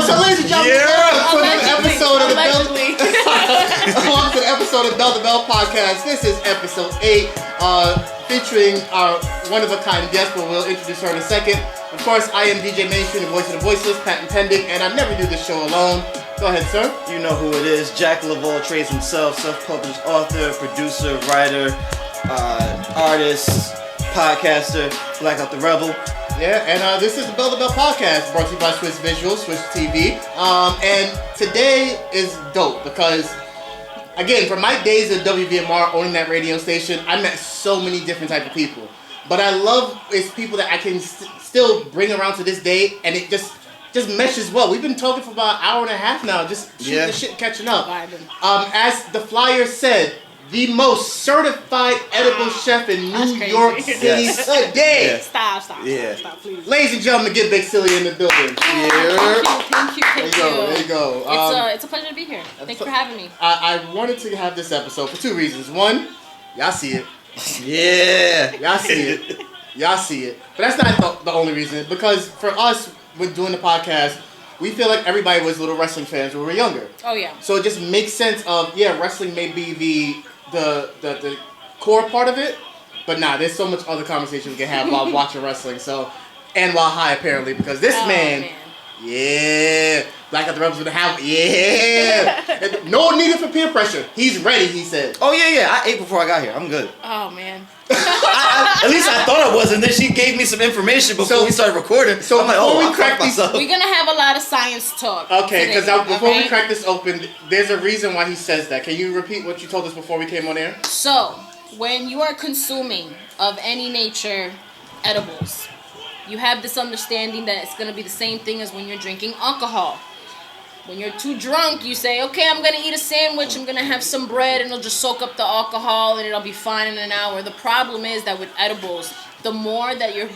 So ladies and gentlemen, welcome to the episode of the Bell to Bell podcast. This is episode 8, featuring our one-of-a-kind guest, but we'll introduce her in a second. Of course, I am DJ Mainstream, the voice of the voiceless, patent pending, and I never do this show alone. Go ahead, sir. You know who it is. Jack of all trades himself, self-published author, producer, writer, artist, podcaster, Black Out the Rebel. Yeah, and this is the Bell to Bell podcast, brought to you by Swiss Visuals, Swiss TV. And today is dope because, again, from my days at WVMR owning that radio station, I met so many different type of people. But I love is people that I can still bring around to this day, and it just meshes well. We've been talking for about an hour and a half now, just shooting the shit and catching up. As the flyer said, the most certified edible chef in New York City today. Yeah. Stop, please. Ladies and gentlemen, get Big Silly in the building. Thank you. There you go. It's a pleasure to be here. Thanks for having me. I wanted to have this episode for two reasons. One, y'all see it. Yeah. Y'all see it. But that's not the only reason. Because for us, when doing the podcast, we feel like everybody was little wrestling fans when we were younger. Oh, yeah. So it just makes sense of, wrestling may be the core part of it, but there's so much other conversation we can have while watching wrestling. So, and while high apparently, because this man, Black Out the Rebels gonna have, no needed for peer pressure. He's ready, he said. Oh yeah, I ate before I got here. I'm good. Oh man. At least I thought I was, and then she gave me some information before we started recording. So I'm like, we're gonna have a lot of science talk. Okay, because before we crack this open, there's a reason why he says that. Can you repeat what you told us before we came on air? So, when you are consuming of any nature edibles, you have this understanding that it's gonna be the same thing as when you're drinking alcohol. When you're too drunk, you say, okay, I'm going to eat a sandwich, I'm going to have some bread, and it'll just soak up the alcohol, and it'll be fine in an hour. The problem is that with edibles, the more that your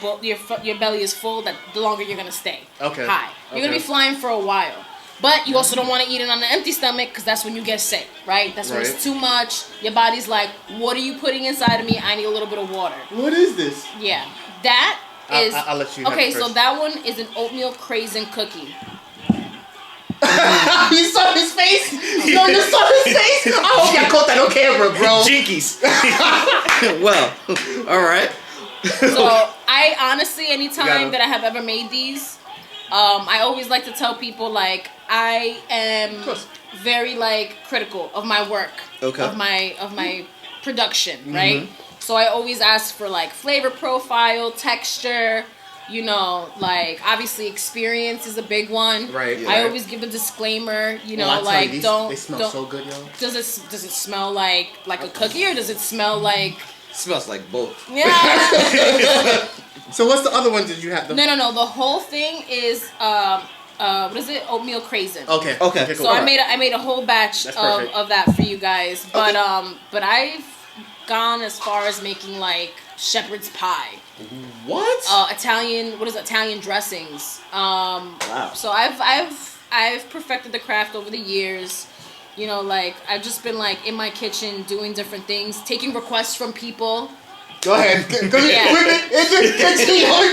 belly is full, the longer you're going to stay high. You're going to be flying for a while. But you also don't want to eat it on an empty stomach, because that's when you get sick, right? That's when it's too much. Your body's like, what are you putting inside of me? I need a little bit of water. What is this? Yeah. That is... I'll let you have okay, it first. so that one is an oatmeal craisin cookie. You saw his face? No, you saw his face? I hope y'all caught that on camera, bro. Jinkies. Well, alright. So, I honestly, anytime that I have ever made these, I always like to tell people, like, I am very, like, critical of my work. Okay. Of my production, right? So, I always ask for, like, flavor profile, texture. You know, like, obviously experience is a big one. Right. Yeah. I always give a disclaimer, you know, like, they smell so good, yo. Does it smell like a cookie, or does it smell like... It smells like both. Yeah. So what's the other ones that you have? No. The whole thing is, what is it? Oatmeal craisin. Okay, cool. So I made a whole batch of that for you guys. But, but I've gone as far as making, like, shepherd's pie. What? Italian dressings. Wow. So I've perfected the craft over the years. You know, like, I've just been, like, in my kitchen doing different things, taking requests from people. Go ahead. We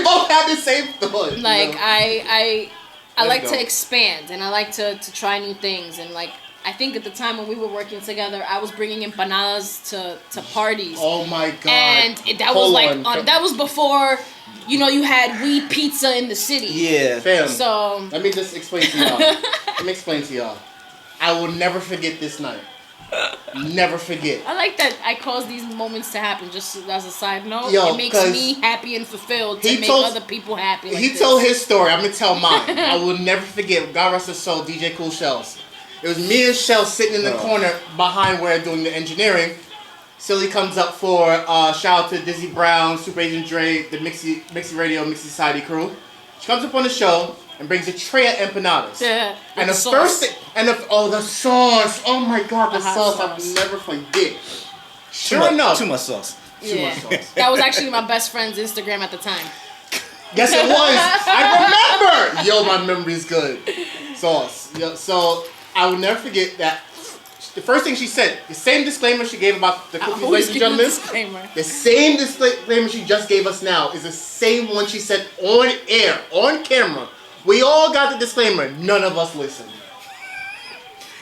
both have the same thought. Like, you know? I like to expand, and I like to try new things, and, like, I think at the time when we were working together, I was bringing empanadas to parties. Oh my god! And that was before, you know, you had weed pizza in the city. Yeah, fam. So let me just explain to y'all. I will never forget this night. Never forget. I like that I cause these moments to happen. Just as a side note, it makes me happy and fulfilled to make other people happy. He told his story. I'm gonna tell mine. I will never forget. God rest his soul, DJ Cool Shells. It was me and Shell sitting in the corner behind where doing the engineering. Silly comes up for shout out to Dizzy Brown, Super Agent Dre, the Mixie Radio, Mixie Society crew. She comes up on the show and brings a tray of empanadas. Yeah. And the first thing, the sauce. Oh my god, the sauce. I'll never forget. Sure enough. Too much sauce. Too much sauce. That was actually my best friend's Instagram at the time. Yes, it was. I remember. Yo, my memory's good. Sauce. Yo, so I will never forget that. The first thing she said, the same disclaimer she gave about the cookies, ladies and gentlemen. The same disclaimer she just gave us now is the same one she said on air, on camera, We all got the disclaimer. None of us listened.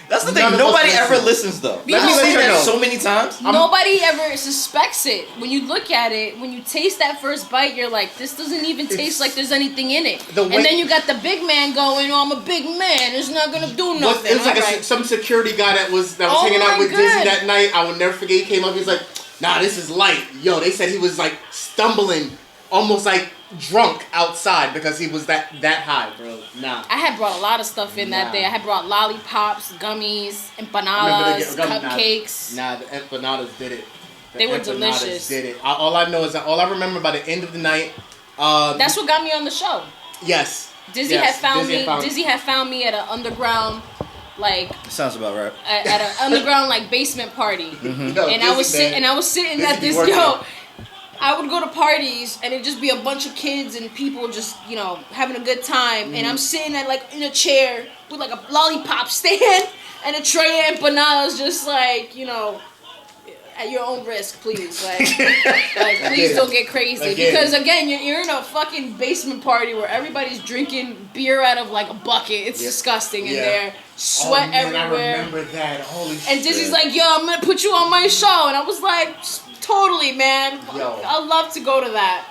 That's the thing. None of Nobody us ever listen. listens though. Let me I've let seen you that know. so many times. Nobody ever suspects it. When you look at it, when you taste that first bite, you're like, this doesn't even taste like there's anything in it. And then you got the big man going, oh, I'm a big man. It's not going to do nothing. It was like some security guy that was hanging out with Dizzy that night. I will never forget. He came up. He was like, nah, this is light. Yo, they said he was like stumbling, almost like drunk outside because he was that high, bro. Nah. I had brought a lot of stuff in that day. I had brought lollipops, gummies, empanadas, cupcakes. Nah, the empanadas did it. They were delicious. Did it. All I know is that all I remember by the end of the night. That's what got me on the show. Yes. Dizzy had found me. Dizzy had found me at an underground, like. Sounds about right. At an underground like basement party, Yo, and I was sitting at this I would go to parties and it'd just be a bunch of kids and people just, having a good time. And I'm sitting at in a chair with like a lollipop stand and a tray of empanadas, just at your own risk, please. Please don't get crazy. Because again, you're in a fucking basement party where everybody's drinking beer out of like a bucket. It's disgusting in there. Sweat everywhere. I remember that. Holy shit. And Dizzy's like, yo, I'm gonna put you on my show. And I was like, totally, man. Yo. I'd love to go to that.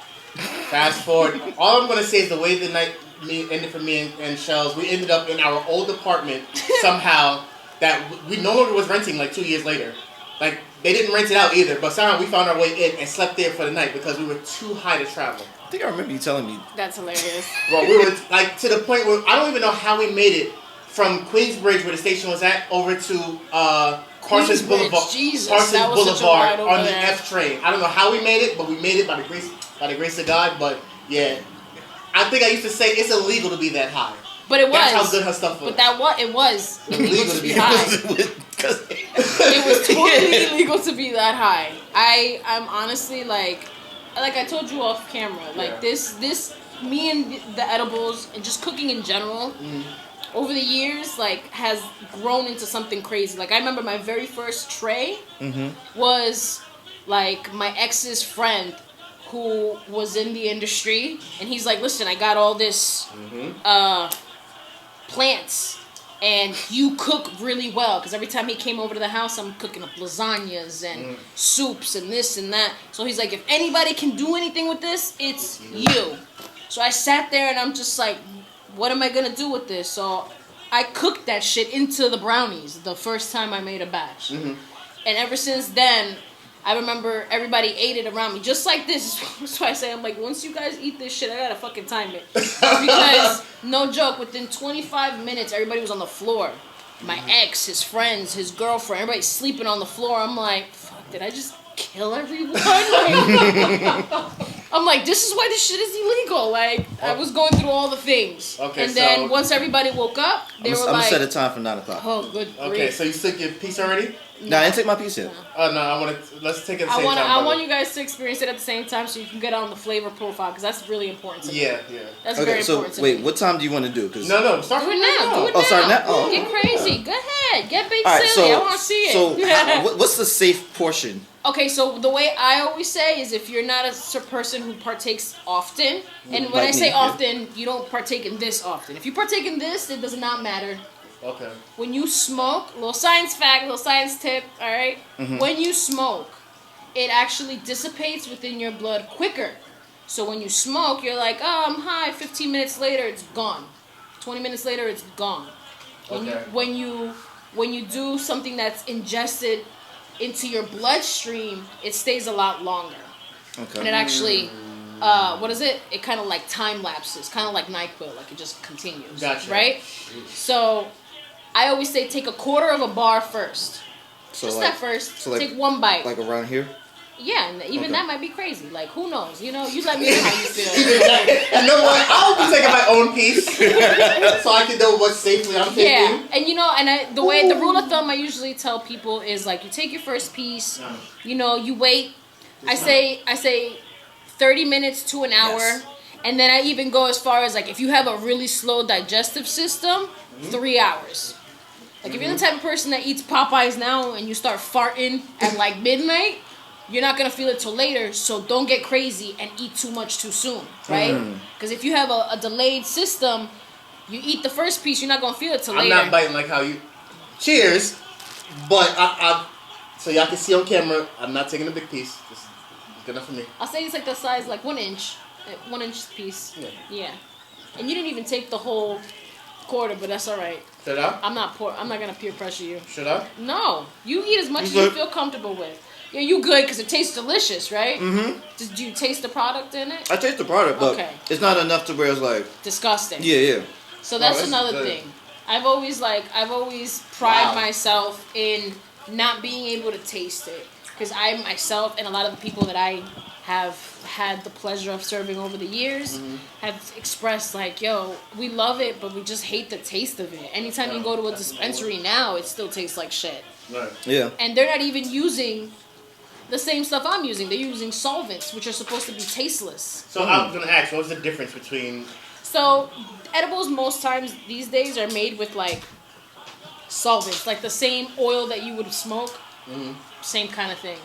Fast forward. All I'm gonna say is the way the night ended for me and Shells, we ended up in our old apartment somehow that we no longer was renting like 2 years later. Like, they didn't rent it out either, but somehow we found our way in and slept there for the night because we were too high to travel. I think I remember you telling me. That's hilarious. Well, we were to the point where I don't even know how we made it from Queensbridge, where the station was at, over to Parsons Boulevard. Jesus, Parsons Boulevard on the there. F train. I don't know how we made it, but we made it by the grace of God. But yeah, I think I used to say it's illegal to be that high. But it was. That's how good her stuff was. But it was illegal to be high. It was totally illegal to be that high. I'm honestly like I told you off camera, this me and the edibles and just cooking in general over the years has grown into something crazy. Like I remember my very first tray was like my ex's friend who was in the industry, and he's like, listen, I got all this plants, and you cook really well, because every time he came over to the house, I'm cooking up lasagnas and soups and this and that. So he's like, if anybody can do anything with this, it's you. So I sat there and I'm just like, what am I gonna do with this? So I cooked that shit into the brownies the first time I made a batch. And ever since then, I remember everybody ate it around me, just like this. That's why I say, I'm like, once you guys eat this shit, I gotta fucking time it. Because, no joke, within 25 minutes, everybody was on the floor. My ex, his friends, his girlfriend, everybody's sleeping on the floor. I'm like, fuck, did I just kill everyone? I'm like, this is why this shit is illegal. Like, I was going through all the things. Okay, and then once everybody woke up, they were like... I'm gonna set a time for 9 o'clock. Oh, good grief. Okay, so you took your piece already? No, I didn't take my piece yet. Oh, no, let's take it at the same time. I want you guys to experience it at the same time so you can get on the flavor profile, because that's really important to me. Yeah. That's very important to me. Wait, what time do you want to do? No, start do it now. Oh, start now? Oh. Get crazy. Go ahead. Get big silly. I want to see it. So, what's the safe portion? Okay, so the way I always say is if you're not a person who partakes often, and when I say often, you don't partake in this often. If you partake in this, it does not matter. Okay. When you smoke, little science fact, little science tip, all right? When you smoke, it actually dissipates within your blood quicker. So when you smoke, you're like, oh, I'm high. 15 minutes later, it's gone. 20 minutes later, it's gone. When you do something that's ingested into your bloodstream, it stays a lot longer. Okay. And it actually, what is it? It kind of like time lapses, kind of like NyQuil, like it just continues. Gotcha. Right? So I always say take a quarter of a bar first. So just that first. So take one bite. Like around here? Yeah, and even that might be crazy. Like, who knows? You let me know how you feel. You know what? I'll be taking my own piece so I can know what safely I'm taking. Yeah, and the rule of thumb I usually tell people is like, you take your first piece, you wait. I say 30 minutes to an hour, and then I even go as far as like, if you have a really slow digestive system, 3 hours. Like if you're the type of person that eats Popeyes now and you start farting at like midnight, you're not going to feel it till later, so don't get crazy and eat too much too soon, right? Because if you have a delayed system, You eat the first piece, you're not gonna feel it till I'm later. not biting like how you. Cheers, but I so y'all can see on camera. I'm not taking a big piece. This is good enough for me. I'll say it's like the size, like 1 inch, 1 inch piece. Yeah. And you didn't even take the whole quarter, but that's all right. Should I? I'm not gonna peer pressure you. Should I? No, you eat as much as you feel comfortable with. Yeah, you good because it tastes delicious, right? Mm-hmm. Did you taste the product in it? I taste the product, but it's not enough to where it's like disgusting. Yeah. So that's another good. thing. I've always pride myself in not being able to taste it because I myself and a lot of the people that I have had the pleasure of serving over the years have expressed like, yo, we love it, but we just hate the taste of it. Anytime you go to a dispensary now, it still tastes like shit. Right. Yeah. And they're not even using the same stuff I'm using. They're using solvents, which are supposed to be tasteless. So I was gonna ask, what's the difference between? So edibles most times these days are made with like solvents, like the same oil that you would smoke, same kind of thing.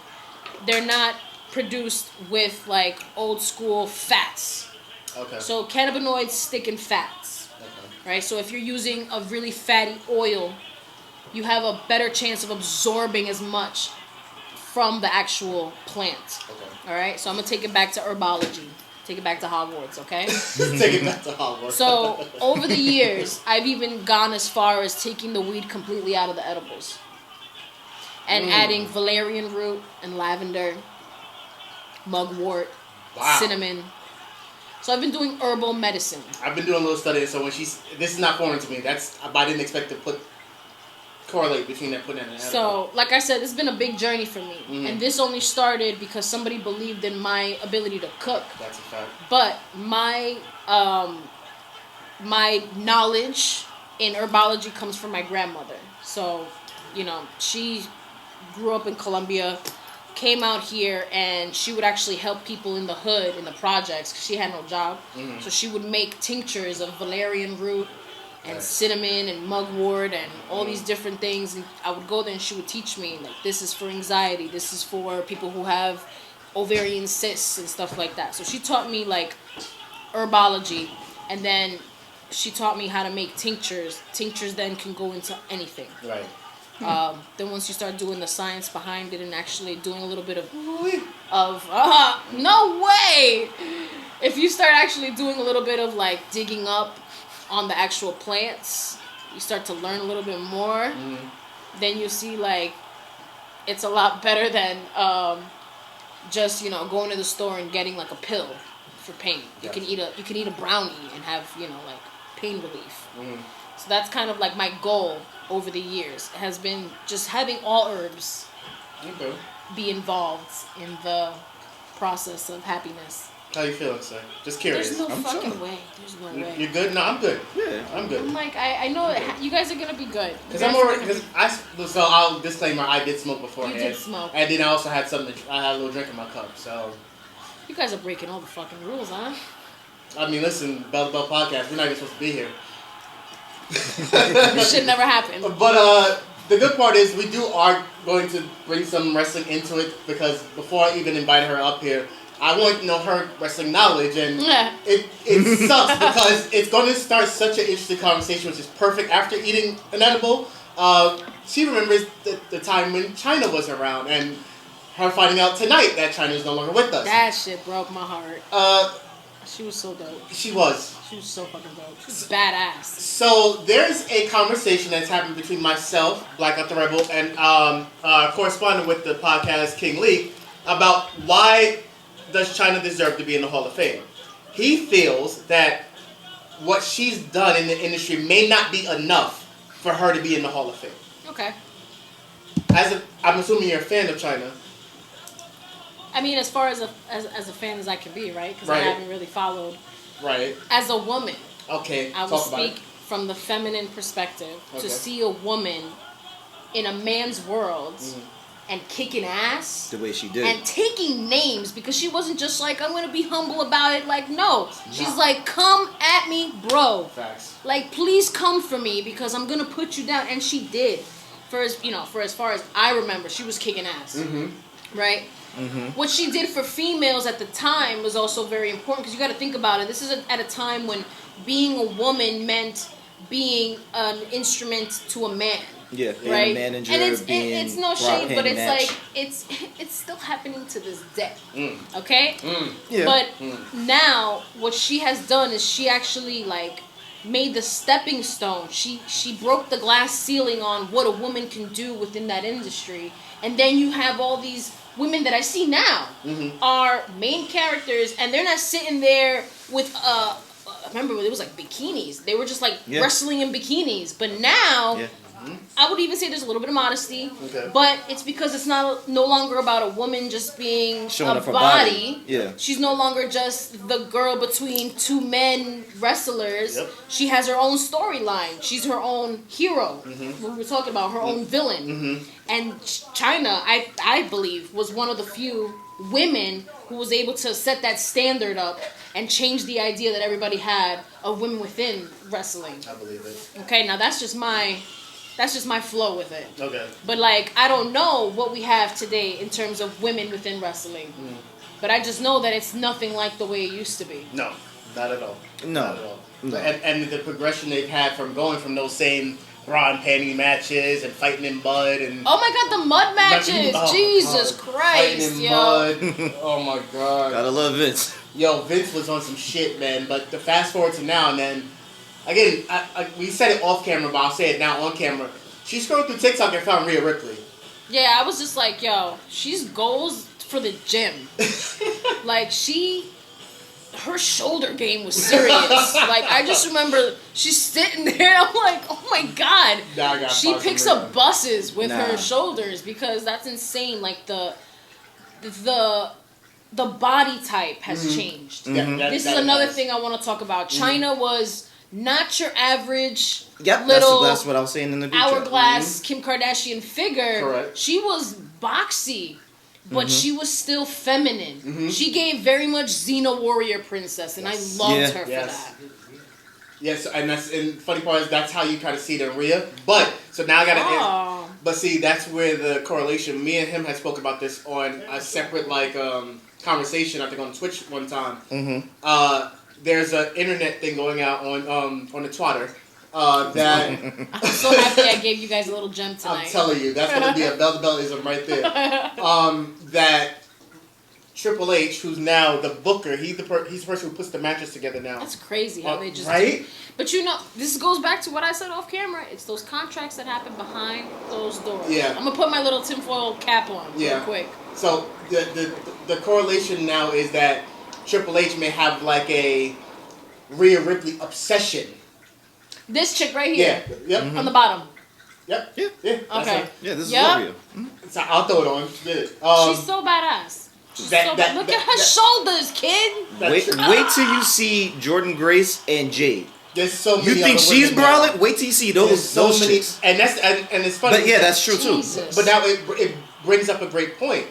They're not produced with like old school fats. Okay. So cannabinoids stick in fats, right? So if you're using a really fatty oil, you have a better chance of absorbing as much from the actual plant. All right. So I'm gonna take it back to herbology. Take it back to Hogwarts, okay? Take it back to Hogwarts. So over the years, I've even gone as far as taking the weed completely out of the edibles and adding valerian root and lavender, mugwort, cinnamon. So I've been doing herbal medicine. I've been doing a little study, so when this is not foreign to me. I didn't expect to correlate between that putting in an edible. So, like I said, it's been a big journey for me, and this only started because somebody believed in my ability to cook. That's a fact. But my knowledge in herbology comes from my grandmother. So, she grew up in Colombia, came out here, and she would actually help people in the hood, in the projects, because she had no job. So she would make tinctures of valerian root and cinnamon and mugwort and all these different things. And I would go there and she would teach me, like, this is for anxiety, this is for people who have ovarian cysts and stuff like that. So she taught me, like, herbology, and then she taught me how to make tinctures. Tinctures then can go into anything. Right. Then once you start doing the science behind it and actually doing a little bit of no way! If you start actually doing a little bit of, like, digging up on the actual plants, you start to learn a little bit more. Then you see, like, it's a lot better than just going to the store and getting like a pill for pain. You can eat a brownie and have like pain relief. So that's kind of like my goal over the years has been just having all herbs be involved in the process of happiness. How you feeling, sir? Just curious. There's no fucking way. There's no way. You're good? No, I'm good. Yeah, I'm good. I'm like, I know that you guys are gonna be good. So I'll disclaimer, I did smoke beforehand. You did smoke. And then I also had I had a little drink in my cup, so. You guys are breaking all the fucking rules, huh? I mean, listen, Bell to Bell podcast, we're not even supposed to be here. This shit never happened. But the good part is we are going to bring some wrestling into it, because before I even invited her up here, I want to know her wrestling knowledge, and it sucks because it's going to start such an interesting conversation, which is perfect after eating an edible. She remembers the time when China was around, and her finding out tonight that China is no longer with us. That shit broke my heart. She was so dope. She was. She was so fucking dope. She was badass. So there's a conversation that's happened between myself, Black Up the Rebel, and correspondent with the podcast King Lee about why does China deserve to be in the Hall of Fame. He feels that what she's done in the industry may not be enough for her to be in the Hall of Fame. Okay. I'm assuming you're a fan of China. I mean, as far as a fan as I can be, right? Because I haven't really followed. Right. As a woman. Okay. I will speak from the feminine perspective. To see a woman in a man's world and kicking ass. The way she did. And taking names, because she wasn't just like, I'm going to be humble about it. Like, no. She's like, come at me, bro. Facts. Like, please come for me because I'm going to put you down. And she did. For as far as I remember, she was kicking ass. Right? What she did for females at the time was also very important, because you got to think about it. This is at a time when being a woman meant being an instrument to a man. Yeah, being right. a manager, and it's being it's no shade, but it's match. like it's still happening to this day. Okay. Yeah. But now what she has done is she actually like made the stepping stone. She broke the glass ceiling on what a woman can do within that industry, and then you have all these women that I see now are main characters, and they're not sitting there with I remember it was like bikinis. They were just like wrestling in bikinis. But now, I would even say there's a little bit of modesty. Okay. But it's because it's no longer about a woman just being showing a off her body. Yeah. She's no longer just the girl between two men wrestlers. Yep. She has her own storyline. She's her own hero. We were talking about her own villain. And China, I believe, was one of the few women who was able to set that standard up and change the idea that everybody had of women within wrestling. I believe it. Okay, now that's just my flow with it. Okay. But like, I don't know what we have today in terms of women within wrestling. But I just know that it's nothing like the way it used to be. No, not at all. No. Not at all. No. And the progression they've had from going from those same bra and panty matches and fighting in mud and Oh my god, the mud matches! Oh, Jesus God. Christ, fighting in yo. mud. Oh my god. Gotta love Vince. Yo, Vince was on some shit, man. But the fast forward to now and then, again, we said it off camera, but I'll say it now on camera. She scrolled through TikTok and found Rhea Ripley. Yeah, I was just like, yo, she's goals for the gym. Like, her shoulder game was serious. Like, I just remember she's sitting there, I'm like, oh my god. Nah, I gotta She find some picks Rhea. up buses with Nah. her shoulders because that's insane. Like, the body type has changed. This is another thing I want to talk about. China was not your average Yep, little that's what I was saying in the group chat. hourglass Kim Kardashian figure. Correct. She was boxy, but she was still feminine. She gave very much Xena warrior princess, and I loved her for that. Yes, and funny part is that's how you kind of see it in Rhea. But so now I gotta. But see, that's where the correlation. Me and him had spoke about this on a separate conversation. I think on Twitch one time. There's an internet thing going out on the Twitter. That I'm so happy I gave you guys a little gem tonight. I'm telling you, that's gonna be a bell-to-bellism right there. That Triple H, who's now the booker, he's the person who puts the matches together now. That's crazy how they just right. But this goes back to what I said off camera. It's those contracts that happen behind those doors. Yeah. I'm gonna put my little tinfoil cap on real quick. So the correlation now is that Triple H may have like a Rhea Ripley obsession. This chick right here. Yeah. Yep. On the bottom. Yep. Yeah. Yeah. Okay. Yeah, this is Yep. Rhea. So I'll throw it on. Get it. She's so badass. Look at her shoulders, kid. Wait till you see Jordan Grace and Jade. There's so many. You think other she's women now. brolic? Wait till you see those There's many, chicks. and it's funny. But yeah, that's true too. Jesus. But now it brings up a great point.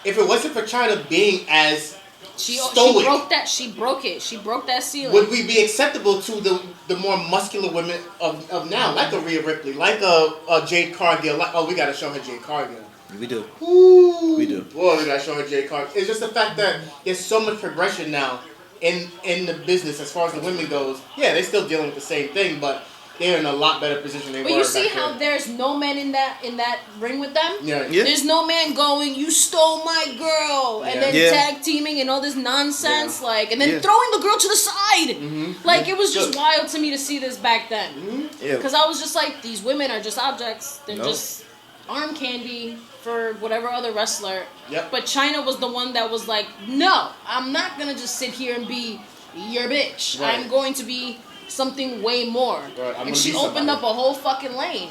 If it wasn't for China being as She stoic, broke that. She broke it. She broke that ceiling. would we be acceptable to the more muscular women of now, like a Rhea Ripley, like a Jade Cargill? We gotta show her Jade Cargill. We do. Ooh. We do. Boy, we gotta show her Jade Cargill. It's just the fact that there's so much progression now in the business as far as the women goes. Yeah, they're still dealing with the same thing, but they're in a lot better position than they were. But you see back how then. there's no man in that ring with them? Yeah. There's no man going, you stole my girl, and then tag teaming and all this nonsense, and then throwing the girl to the side. Like, it was just wild to me to see this back then. Because I was just like, these women are just objects. They're just arm candy for whatever other wrestler. Yep. But China was the one that was like, no, I'm not going to just sit here and be your bitch. Right. I'm going to be something way more. Right, and she opened up a whole fucking lane.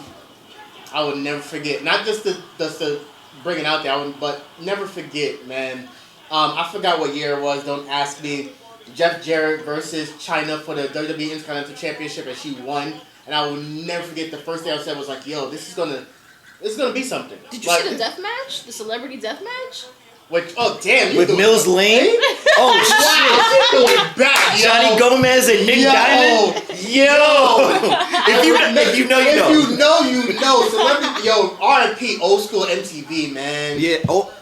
I would never forget. Not just to bring it out there, but never forget, man. I forgot what year it was. Don't ask me. Jeff Jarrett versus China for the WWE Intercontinental Championship, and she won. And I will never forget the first thing I said was like, "Yo, this is gonna be something." Did you see the death match? The celebrity death match? Damn! With Mills Lane? Oh shit! Going back, Johnny Gomez and Nick Diamond? If you know, you know. If you know, you know. Celebrity, R.I.P. old school MTV, man. Yeah,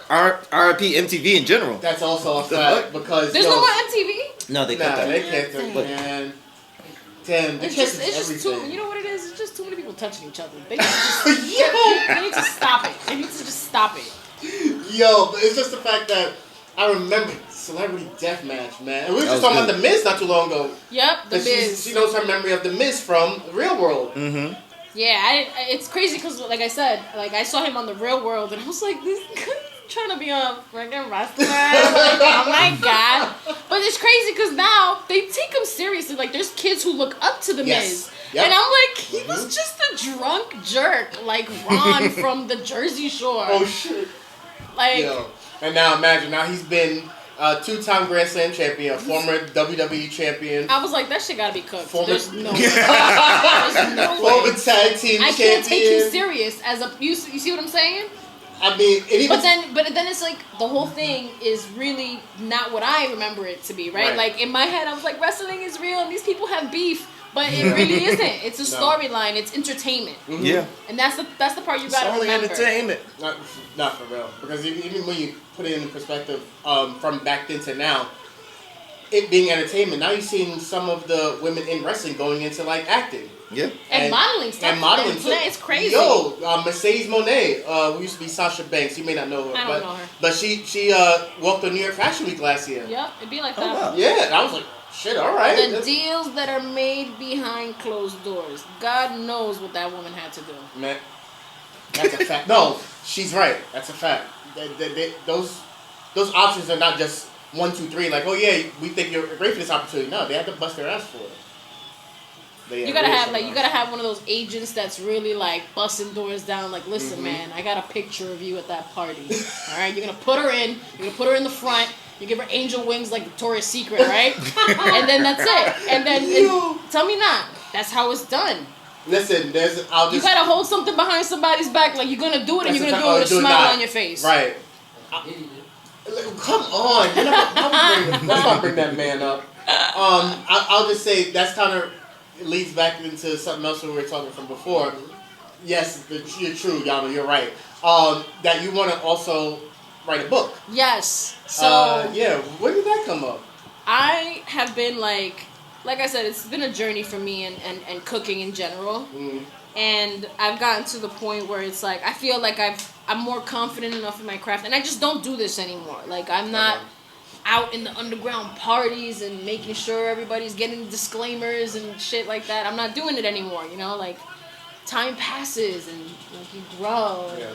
R.I.P. MTV in general. That's also a fact because there's no more MTV. No, they cut that. They can't, man. Damn, the It's kiss just, is it's just too. everything. You know what it is? It's just too many people touching each other. They need to, just, they need to stop it. They need to just stop it. Yo, but it's just the fact that I remember Celebrity Deathmatch, man. And we were just talking about The Miz not too long ago. Yep, The Miz. She knows her memory of The Miz from The Real World. Mm-hmm. Yeah, it's crazy because, like I said, like I saw him on The Real World, and I was like, this trying to be a freaking wrestler. Like, oh my god! But it's crazy because now they take him seriously. Like, there's kids who look up to The Miz. Yep. And I'm like, he was just a drunk jerk, like Ron from the Jersey Shore. Oh shit! Like, yo, and now imagine, now he's been two-time Grand Slam champion, former WWE champion. I was like, that shit gotta be cooked. There's no way. There's no former way. tag team I champion. can't take you serious as a. You see what I'm saying? I mean, it even, But then it's like the whole thing is really not what I remember it to be, right? Right. Like in my head, I was like, wrestling is real and these people have beef, but it really isn't. It's a storyline. It's entertainment. mm-hmm. Yeah. And that's the part you It's gotta only remember. entertainment. Not for real. Because even when you put it in perspective from back then to now, it being entertainment, now you're seeing some of the women in wrestling going into like acting. Yeah. And modeling stuff. And modeling too. It's crazy. Yo, Mercedes Monet, who used to be Sasha Banks. You may not know her. I don't know her. But she walked on New York Fashion Week last year. Yep, it'd be like Oh, that. wow. Yeah, and I was like, shit, all right. The deals that are made behind closed doors. God knows what that woman had to do. Man, that's a fact. No, she's right. That's a fact. Those options are not just 1, 2, 3. Like, oh yeah, we think you're great for this opportunity. No, they have to bust their ass for it. You gotta have one of those agents that's really like busting doors down. Like, listen, man, I got a picture of you at that party. All right, you're gonna put her in. You're gonna put her in the front. You give her angel wings like Victoria's Secret, right? And then that's it. And then tell me not. That's how it's done. Listen, You gotta hold something behind somebody's back, like you're gonna do it, and you're gonna do it with a smile on your face. Right. Come on. Let's not bring that man up. I'll just say that's kind of leads back into something else we were talking from before. Yes, you're true, Yama. You're right. That you want to also write a book. Yes. So yeah, when did that come up? I have been like I said, it's been a journey for me and cooking in general. And I've gotten to the point where it's like I feel like I'm more confident enough in my craft, and I just don't do this anymore. Like I'm not out in the underground parties and making sure everybody's getting disclaimers and shit like that. I'm not doing it anymore, you know, like time passes and like you grow. Yeah.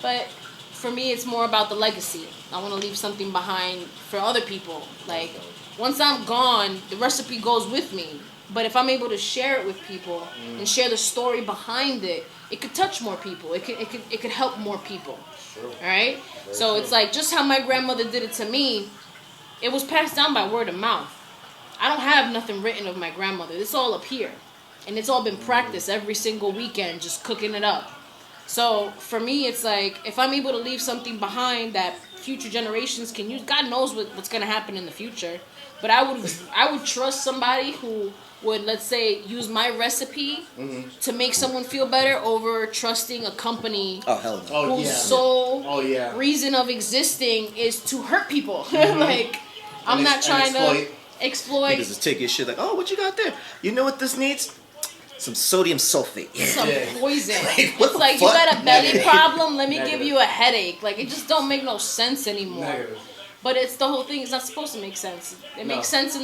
But for me, it's more about the legacy. I want to leave something behind for other people. Like once I'm gone, the recipe goes with me. But if I'm able to share it with people and share the story behind it, it could touch more people. It could help more people. Sure. All right? So it's like just how my grandmother did it to me, it was passed down by word of mouth. I don't have nothing written of my grandmother. It's all up here. And it's all been practiced every single weekend, just cooking it up. So for me, it's like if I'm able to leave something behind that future generations can use, God knows what's going to happen in the future. But I would trust somebody who would, let's say, use my recipe to make someone feel better over trusting a company whose sole reason of existing is to hurt people. Like, I'm not trying to exploit. Niggas just take your shit like, oh, what you got there? You know what this needs? Some sodium sulfate. Yeah. Some poison. Like, It's like, you got a belly problem, let me give you a headache. Like, it just don't make no sense anymore. Negative. But it's the whole thing. It's not supposed to make sense. It makes sense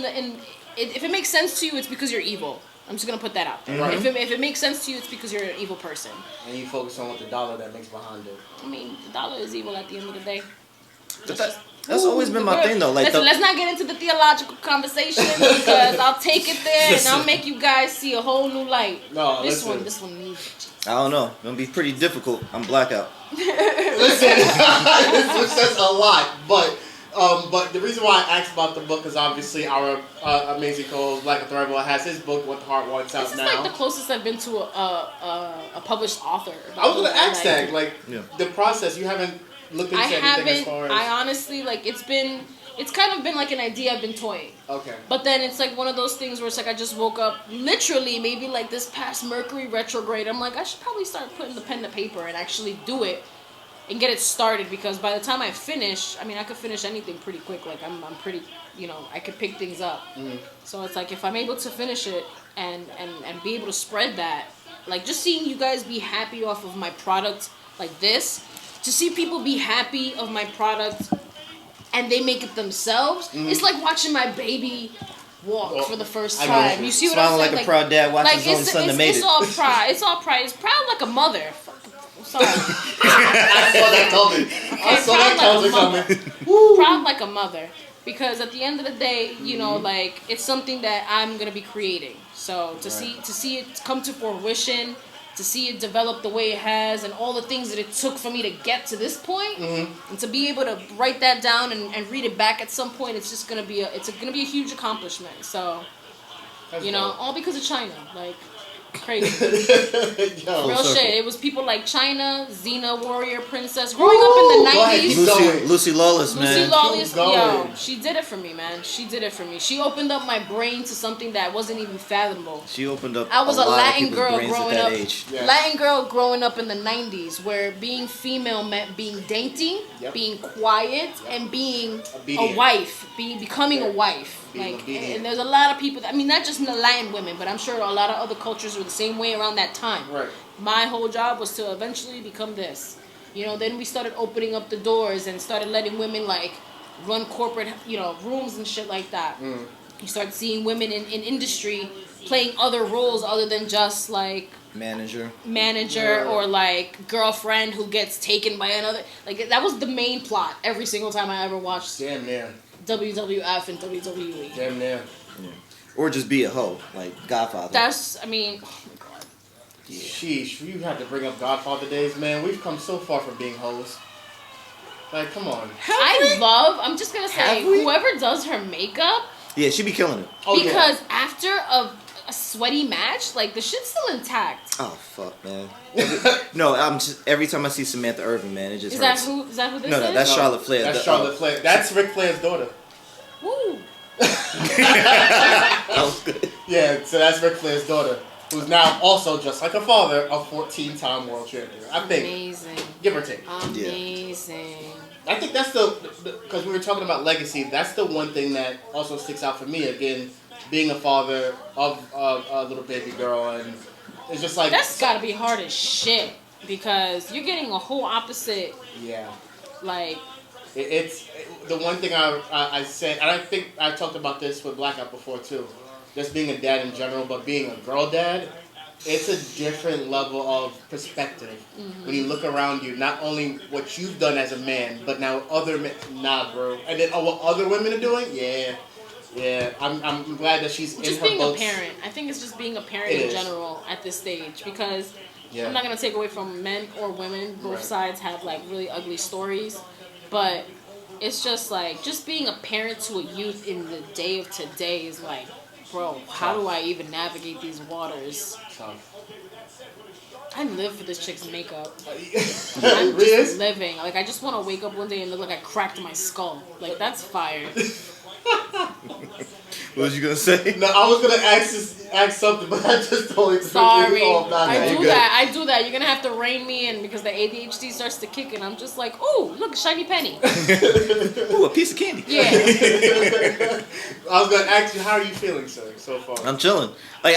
if it makes sense to you, it's because you're evil. I'm just gonna put that out there. If it makes sense to you, it's because you're an evil person. And you focus on what the dollar that makes behind it. I mean, the dollar is evil at the end of the day. That's always been my thing, though. Like, let's not get into the theological conversation because I'll take it there and I'll make you guys see a whole new light. No, this one needs it. I don't know. It's gonna be pretty difficult. I'm blackout. Listen, which says a lot, but the reason why I asked about the book is obviously our amazing co-host Black Authorable has his book What the Heart Wants out This is now. like the closest I've been to a published author. I was gonna ask that, the process. You haven't looked into anything as far as. I honestly it's kind of been like an idea I've been toying. Okay. But then it's like one of those things where it's like I just woke up literally maybe like this past Mercury retrograde. I'm like I should probably start putting the pen to paper and actually do it. and get it started, because by the time I finish, I mean, I could finish anything pretty quick. Like I'm pretty, I could pick things up. So it's like if I'm able to finish it and be able to spread that, like just seeing you guys be happy off of my product like this, to see people be happy of my product and they make it themselves, it's like watching my baby walk for the first time. You see what I'm saying? Smiling like a proud dad watching his own son that made it. It's all pride. It's all pride. It's proud like a mother. Sorry. I saw that coming. I saw that coming. Proud like a mother. Because at the end of the day, like it's something that I'm gonna be creating. So to see it come to fruition, to see it develop the way it has, and all the things that it took for me to get to this point, and to be able to write that down and read it back at some point, it's just gonna be a huge accomplishment. So, That's all because of China, like crazy. Yo, Real shit. It was people like China, Xena, Warrior Princess, growing up in the 90s. Lucy Lawless, man. Lucy Lawless, yo, she did it for me, man. She did it for me. She opened up my brain to something that wasn't even fathomable. She opened up. I was a lot Latin of girl brains growing at that up. Age. Yeah. Latin girl growing up in the 90s, where being female meant being dainty, being quiet, and being Obedient. a wife, becoming a wife. Being Like, obedient. and there's a lot of people. Not just the Latin women, but I'm sure a lot of other cultures were the same way around that time. Right. My whole job was to eventually become this. Then we started opening up the doors and started letting women like run corporate, rooms and shit like that. You start seeing women in industry playing other roles other than just like Manager or like girlfriend who gets taken by another. Like that was the main plot every single time I ever watched Damn near. WWF and WWE. Damn near. Yeah. Or just be a hoe, like Godfather. Oh my god. Yeah. Sheesh, you had to bring up Godfather days, man. We've come so far from being hoes. Like, come on. I'm just gonna say, whoever does her makeup. Yeah, she be killing it. Oh, because after a sweaty match, like the shit's still intact. Oh fuck, man. No, I'm just every time I see Samantha Irvin, man, it just Is hurts. that who this No, is? that's Charlotte Flair. That's Charlotte Flair. That's Ric Flair's daughter. Woo. That was good. Yeah, so that's Ric Flair's daughter, who's now also, just like her father, a 14-time world champion. I think. Amazing. Give or take. Amazing. I think that's because we were talking about legacy, that's the one thing that also sticks out for me, again, being a father of a little baby girl, and it's just like... That's gotta be hard as shit, because you're getting a whole opposite... Yeah. Like... It's the one thing I said, and I think I talked about this with Blackout before too, just being a dad in general, but being a girl dad, it's a different level of perspective. When you look around you, not only what you've done as a man, but now other men, nah bro, and then what other women are doing, yeah, I'm glad that she's just in her being boats. a parent. I think it's just being a parent in general at this stage, because I'm not gonna take away from men or women. Both sides have like really ugly stories, but it's just like just being a parent to a youth in the day of today is like, bro, how do I even navigate these waters? Tough. I live for this chick's makeup. I'm Really? just living. Like, I just want to wake up one day and look like I cracked my skull. Like, that's fire. What was you gonna say? No, I was gonna ask something, but I just totally Sorry. I I do that. You're gonna have to rein me in because the ADHD starts to kick in. I'm just like, oh, look, shiny penny. Ooh, a piece of candy. Yeah. I was gonna ask you, how are you feeling, sir, so far? I'm chilling. Like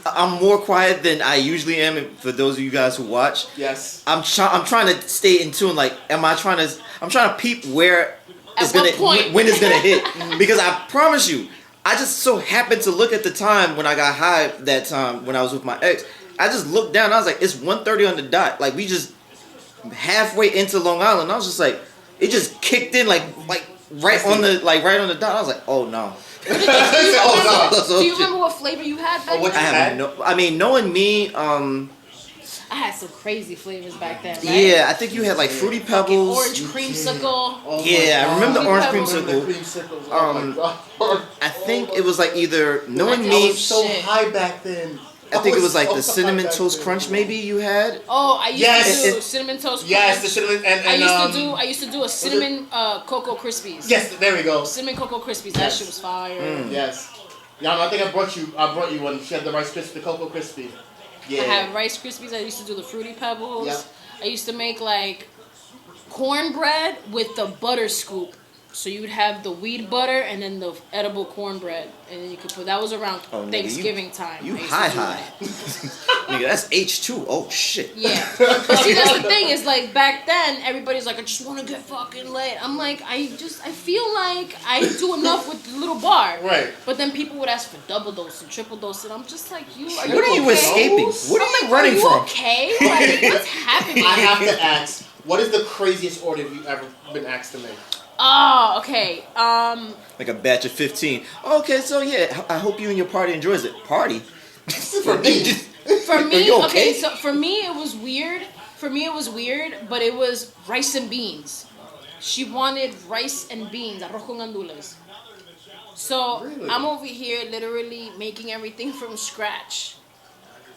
I'm more quiet than I usually am. And for those of you guys who watch, Yes. I'm trying to stay in tune. Like, I'm trying to peep where it's At what gonna point? when it's gonna hit. Because I promise you, I just so happened to look at the time when I got high that time when I was with my ex. I just looked down. I was like, it's 1:30 on the dot. Like, we just halfway into Long Island. I was just like, it just kicked in right on the dot. I was like, oh no. Do you remember what flavor you had back then? I have no. I mean, knowing me, I had some crazy flavors back then, right? yeah, I think you had like Fruity Pebbles. Orange creamsicle. Oh Yeah, I remember the orange Creamsicle. creamsicle. Oh my god. I think it was like either knowing Like, I me. was so Shit. high back then. I think it was like so the cinnamon high back toast then. crunch maybe you had. Oh, I used Yes. to do cinnamon toast crunch. Yes, the cinnamon and I used to do a cinnamon Cocoa Krispies. Yes, there we go. Cinnamon Cocoa Krispies. That Yes. shit was fire. Yes. Yeah, I think I brought you one. She had the Rice Krispie, the Cocoa Crispy. Yeah. I had Rice Krispies. I used to do the Fruity Pebbles. Yep. I used to make like cornbread with the butter scoop. So you would have the weed butter and then the edible cornbread, and then you could put. That was around Thanksgiving time. You high. Nigga, that's H2. Oh shit. Yeah, but see, that's the thing is like back then everybody's like, I just want to get fucking lit. I'm like, I feel like I do enough with the little bar. Right. But then people would ask for double dose and triple dose, and I'm just like, what are you escaping? What are you running from? Okay, like what's happening? I have to ask, what is the craziest order you've ever been asked to make? Oh, okay. Like a batch of 15. Okay, so yeah, I hope you and your party enjoys it. Party? For me. For me, Are you okay, okay? so for me it was weird. But it was rice and beans. She wanted rice and beans, arroz con gandules. So Really? I'm over here literally making everything from scratch.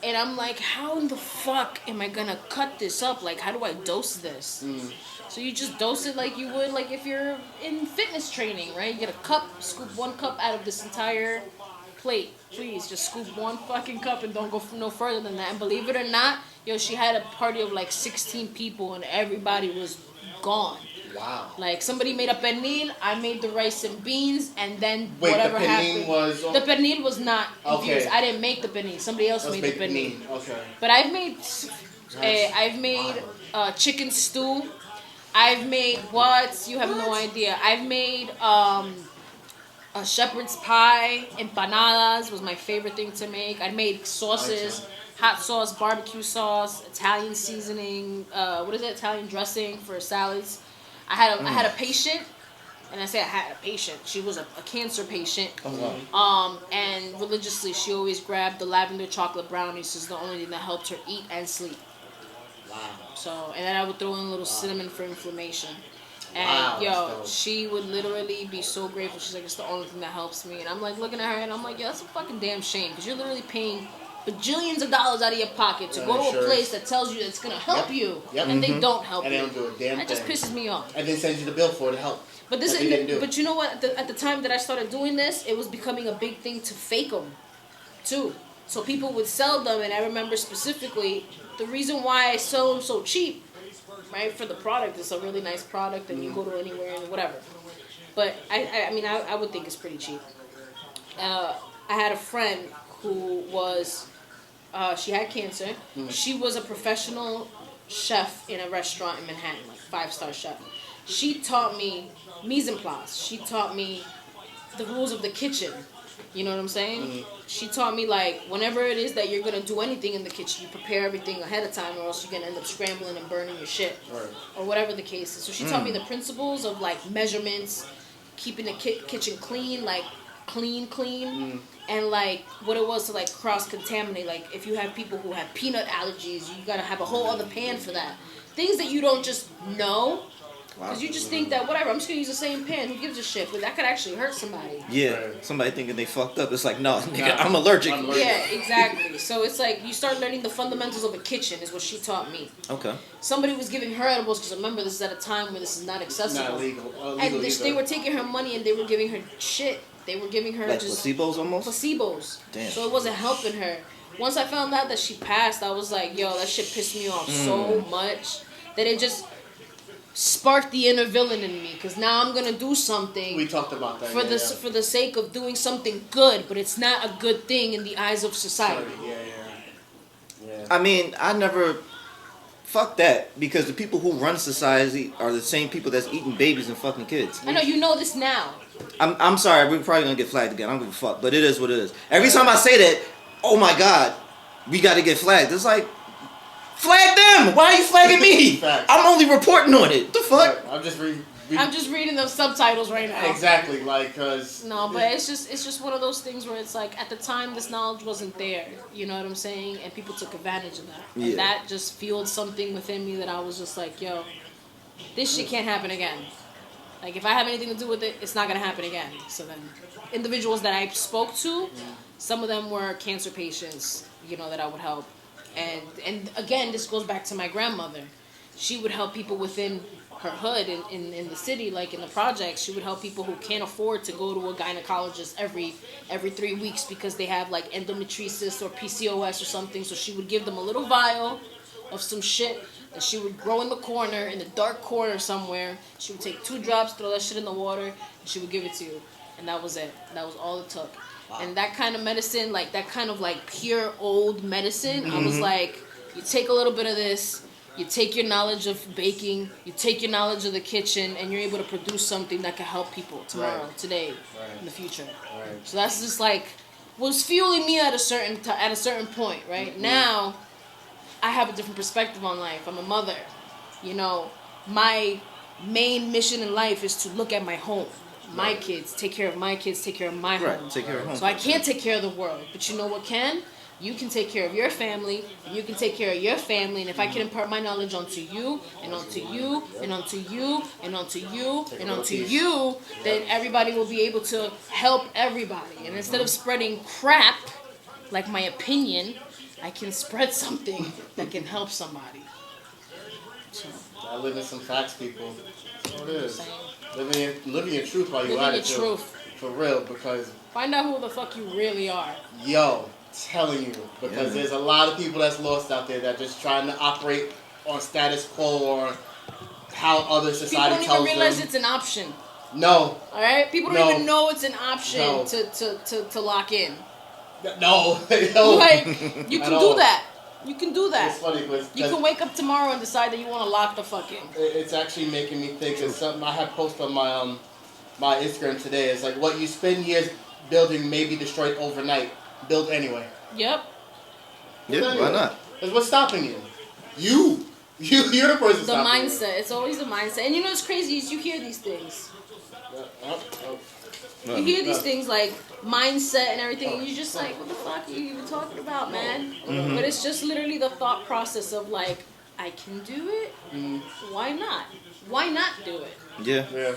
And I'm like, how in the fuck am I gonna cut this up? Like, how do I dose this? So you just dose it like you would, like if you're in fitness training, right? You get a cup, scoop 1 cup out of this entire plate. Please, just scoop 1 fucking cup and don't go no further than that. And believe it or not, yo, she had a party of like 16 people and everybody was gone. Wow. Like somebody made a pernil, I made the rice and beans, and then Wait, whatever the pernil happened. was The pernil was not infused. Okay. I didn't make the pernil. Somebody else made the pernil. Okay. But I've made chicken stew. I've made what? You have no idea. I've made a shepherd's pie. Empanadas was my favorite thing to make. I made sauces, hot sauce, barbecue sauce, Italian seasoning. What is it? Italian dressing for salads. I had a patient, and I say I had a patient. She was a cancer patient. Oh, wow. And religiously, she always grabbed the lavender chocolate brownies. This is the only thing that helped her eat and sleep. Wow. So, and then I would throw in a little cinnamon for inflammation. And Wow, that's yo, dope. she would literally be so grateful. She's like, it's the only thing that helps me. And I'm like looking at her and I'm like, yo, that's a fucking damn shame. Because you're literally paying bajillions of dollars out of your pocket to go to a place that tells you it's going to help you. Yep. And they don't help And you. they don't do a damn That just thing. pisses me off. And then sends you the bill for it to help. But this But they didn't do. but you know what? At the time that I started doing this, it was becoming a big thing to fake them, too. So people would sell them, and I remember specifically the reason why I sell them so cheap, right? For the product, it's a really nice product, and you go to anywhere and whatever. But I mean, I would think it's pretty cheap. I had a friend who was, she had cancer. She was a professional chef in a restaurant in Manhattan, like 5-star chef. She taught me mise en place. She taught me the rules of the kitchen. You know what I'm saying? She taught me, like, whenever it is that you're going to do anything in the kitchen, you prepare everything ahead of time or else you're going to end up scrambling and burning your shit. Right. Or whatever the case is. So she taught me the principles of, like, measurements, keeping the kitchen clean, like, clean. And, like, what it was to, like, cross-contaminate. Like, if you have people who have peanut allergies, you got to have a whole other pan for that. Things that you don't just know. Because you just think that, whatever, I'm just going to use the same pan. Who gives a shit? But that could actually hurt somebody. Yeah, somebody thinking they fucked up. It's like, no, nigga, I'm allergic. Yeah, exactly. So it's like you start learning the fundamentals of a kitchen is what she taught me. Okay. Somebody was giving her edibles because remember this is at a time where this is not accessible. Not legal. And they were taking her money and they were giving her shit. They were giving her Like just placebos almost? placebos. Damn. So it wasn't helping her. Once I found out that she passed, I was like, yo, that shit pissed me off so much that it just sparked the inner villain in me. Because now I'm gonna do something. We talked about that. For the sake of doing something good, but it's not a good thing in the eyes of society. Yeah. I mean, I never... Fuck that. Because the people who run society are the same people that's eating babies and fucking kids. I know you know this now. I'm sorry, we're probably gonna get flagged again. I don't give a fuck. But it is what it is. Every time I say that, oh my god, we gotta get flagged. It's like... Flag them! Why are you flagging me? Facts. I'm only reporting on it. The fuck? I'm just I'm just reading the subtitles right now. Exactly, like, cause No, but it's just one of those things where it's like at the time this knowledge wasn't there. You know what I'm saying? And people took advantage of that. Yeah. And that just fueled something within me that I was just like, yo, this shit can't happen again. Like if I have anything to do with it, it's not gonna happen again. So then, individuals that I spoke to, some of them were cancer patients. You know that I would help. And again, this goes back to my grandmother. She would help people within her hood in the city, like in the projects. She would help people who can't afford to go to a gynecologist every 3 weeks because they have like endometriosis or PCOS or something. So she would give them a little vial of some shit that she would grow in the corner, in the dark corner somewhere. She would take 2 drops, throw that shit in the water, and she would give it to you. And that was it. That was all it took. Wow. And that kind of medicine, like that kind of like pure old medicine, I was like, you take a little bit of this, you take your knowledge of baking, you take your knowledge of the kitchen, and you're able to produce something that can help people tomorrow, today, in the future. Right. So that's just like was fueling me at a certain point. Right now, I have a different perspective on life. I'm a mother. You know, my main mission in life is to look at my home, my kids, take care of my kids, take care of my home. Take care of home. So I can't take care of the world, but you know what can? You can take care of your family, and you can take care of your family, and if I can impart my knowledge onto you, and onto you, and onto you, and onto you, and onto you, then everybody will be able to help everybody. And instead of spreading crap, like my opinion, I can spread something that can help somebody. So, I live in some facts, people. That's what it is. Living in truth while you're at it, too. For real, because... Find out who the fuck you really are. Yo. Telling you, because there's a lot of people that's lost out there that just trying to operate on status quo or how other society tells them. People don't even realize it's an option. No. All right? People don't even know it's an option to lock in. No. Like, you can do that. You can do that. It's funny because you can wake up tomorrow and decide that you want to lock the fuck in. It's actually making me think of something I had posted on my Instagram today. It's like what you spend years building may be destroyed overnight. Build anyway. Yep. Yeah, why not? Because what's stopping you? You're the person. The mindset. It's always the mindset. And you know what's crazy is you hear these things. You hear these things like mindset and everything, and you're just like, what the fuck are you even talking about, man? But it's just literally the thought process of like, I can do it. Why not? Why not do it? Yeah.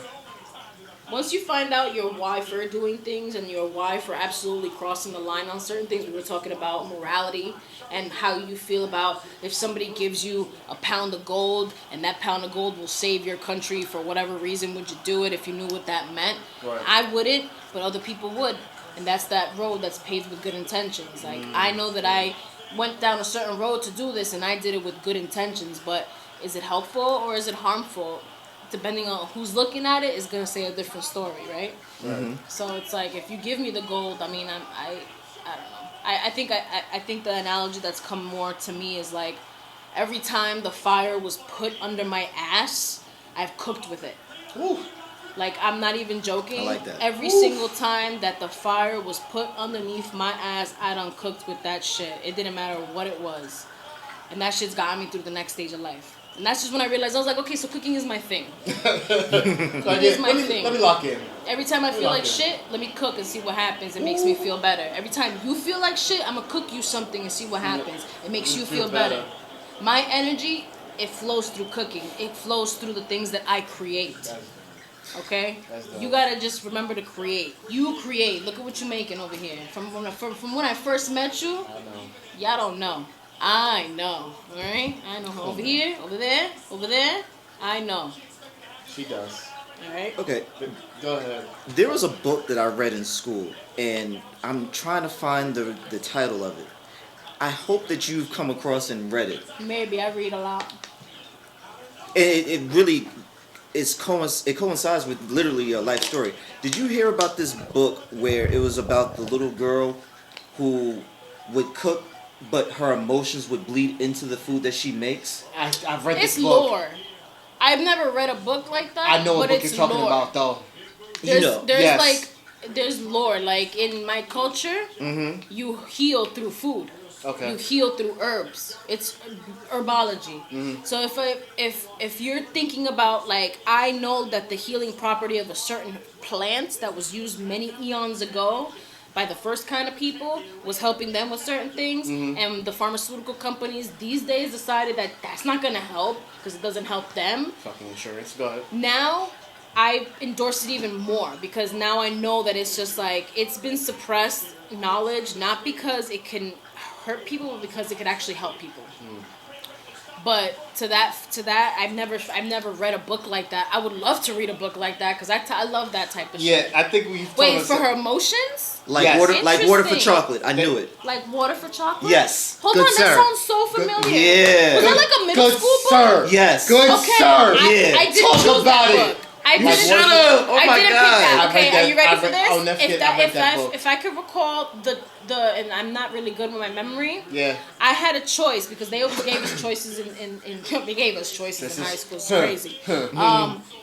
Once you find out your why for doing things and your why for absolutely crossing the line on certain things, we were talking about morality and how you feel about if somebody gives you a pound of gold and that pound of gold will save your country for whatever reason, would you do it if you knew what that meant? Right. I wouldn't, but other people would. And that's that road that's paved with good intentions. Like, I know that I went down a certain road to do this and I did it with good intentions, but is it helpful or is it harmful? Depending on who's looking at it, is gonna say a different story, right? So it's like if you give me the gold, I mean, I don't know. I think the analogy that's come more to me is like every time the fire was put under my ass, I've cooked with it. Ooh. Like I'm not even joking. I like that. Every single time that the fire was put underneath my ass, I done cooked with that shit. It didn't matter what it was, and that shit's got me through the next stage of life. And that's just when I realized, I was like, okay, so cooking is my thing. Cooking is my thing. Let me lock in. Every time I feel like shit, let me cook and see what happens. It makes me feel better. Every time you feel like shit, I'm going to cook you something and see what happens. It makes you feel better. My energy, it flows through cooking. It flows through the things that I create. Okay? You got to just remember to create. You create. Look at what you're making over here. From when I first met you, y'all don't know. I know, alright? I know. Over here, over there, I know. She does. Alright? Okay. Go ahead. There was a book that I read in school, and I'm trying to find the title of it. I hope that you've come across and read it. Maybe. I read a lot. It really... it coincides with literally a life story. Did you hear about this book where it was about the little girl who would cook, but her emotions would bleed into the food that she makes? I've read this book. It's lore. I've never read a book like that. I know what book you're talking about, though. There's lore. Like in my culture, you heal through food. Okay. You heal through herbs. It's herbology. So if you're thinking about like, I know that the healing property of a certain plant that was used many eons ago by the first kind of people was helping them with certain things, and the pharmaceutical companies these days decided that that's not going to help because it doesn't help them. Fucking insurance. Go ahead. Now I endorse it even more because now I know that it's just like it's been suppressed knowledge, not because it can hurt people, but because it could actually help people. But to that, I've never read a book like that. I would love to read a book like that because I love that type of shit. Yeah, I think we've. Wait, for her emotions? Like Yes. water for chocolate. I knew it. Like water for chocolate? Yes. Hold Good on, sir. that sounds so familiar. Yeah. Was that like a middle Good school sir. book? Yes. Good Okay, sir. Yeah. I didn't Talk choose about that it. book. I Like, didn't. shut up. Oh I my didn't God. pick that. I've Okay, read that- are you ready I've for read- this? I'll never forget, I read that book. If I could recall the and I'm not really good with my memory. Yeah. I had a choice because they always gave us choices in they gave us choices in high school. It's crazy.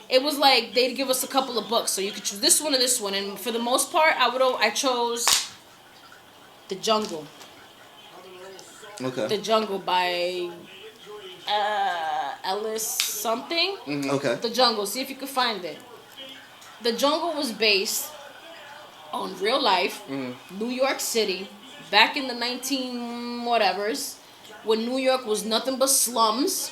It was like they'd give us a couple of books, so you could choose this one or this one, and for the most part, I chose The Jungle. Okay. The Jungle by Ellis something. Okay. The Jungle. See if you can find it. The Jungle was based on real life, New York City, back in the 19 whatevers, when New York was nothing but slums.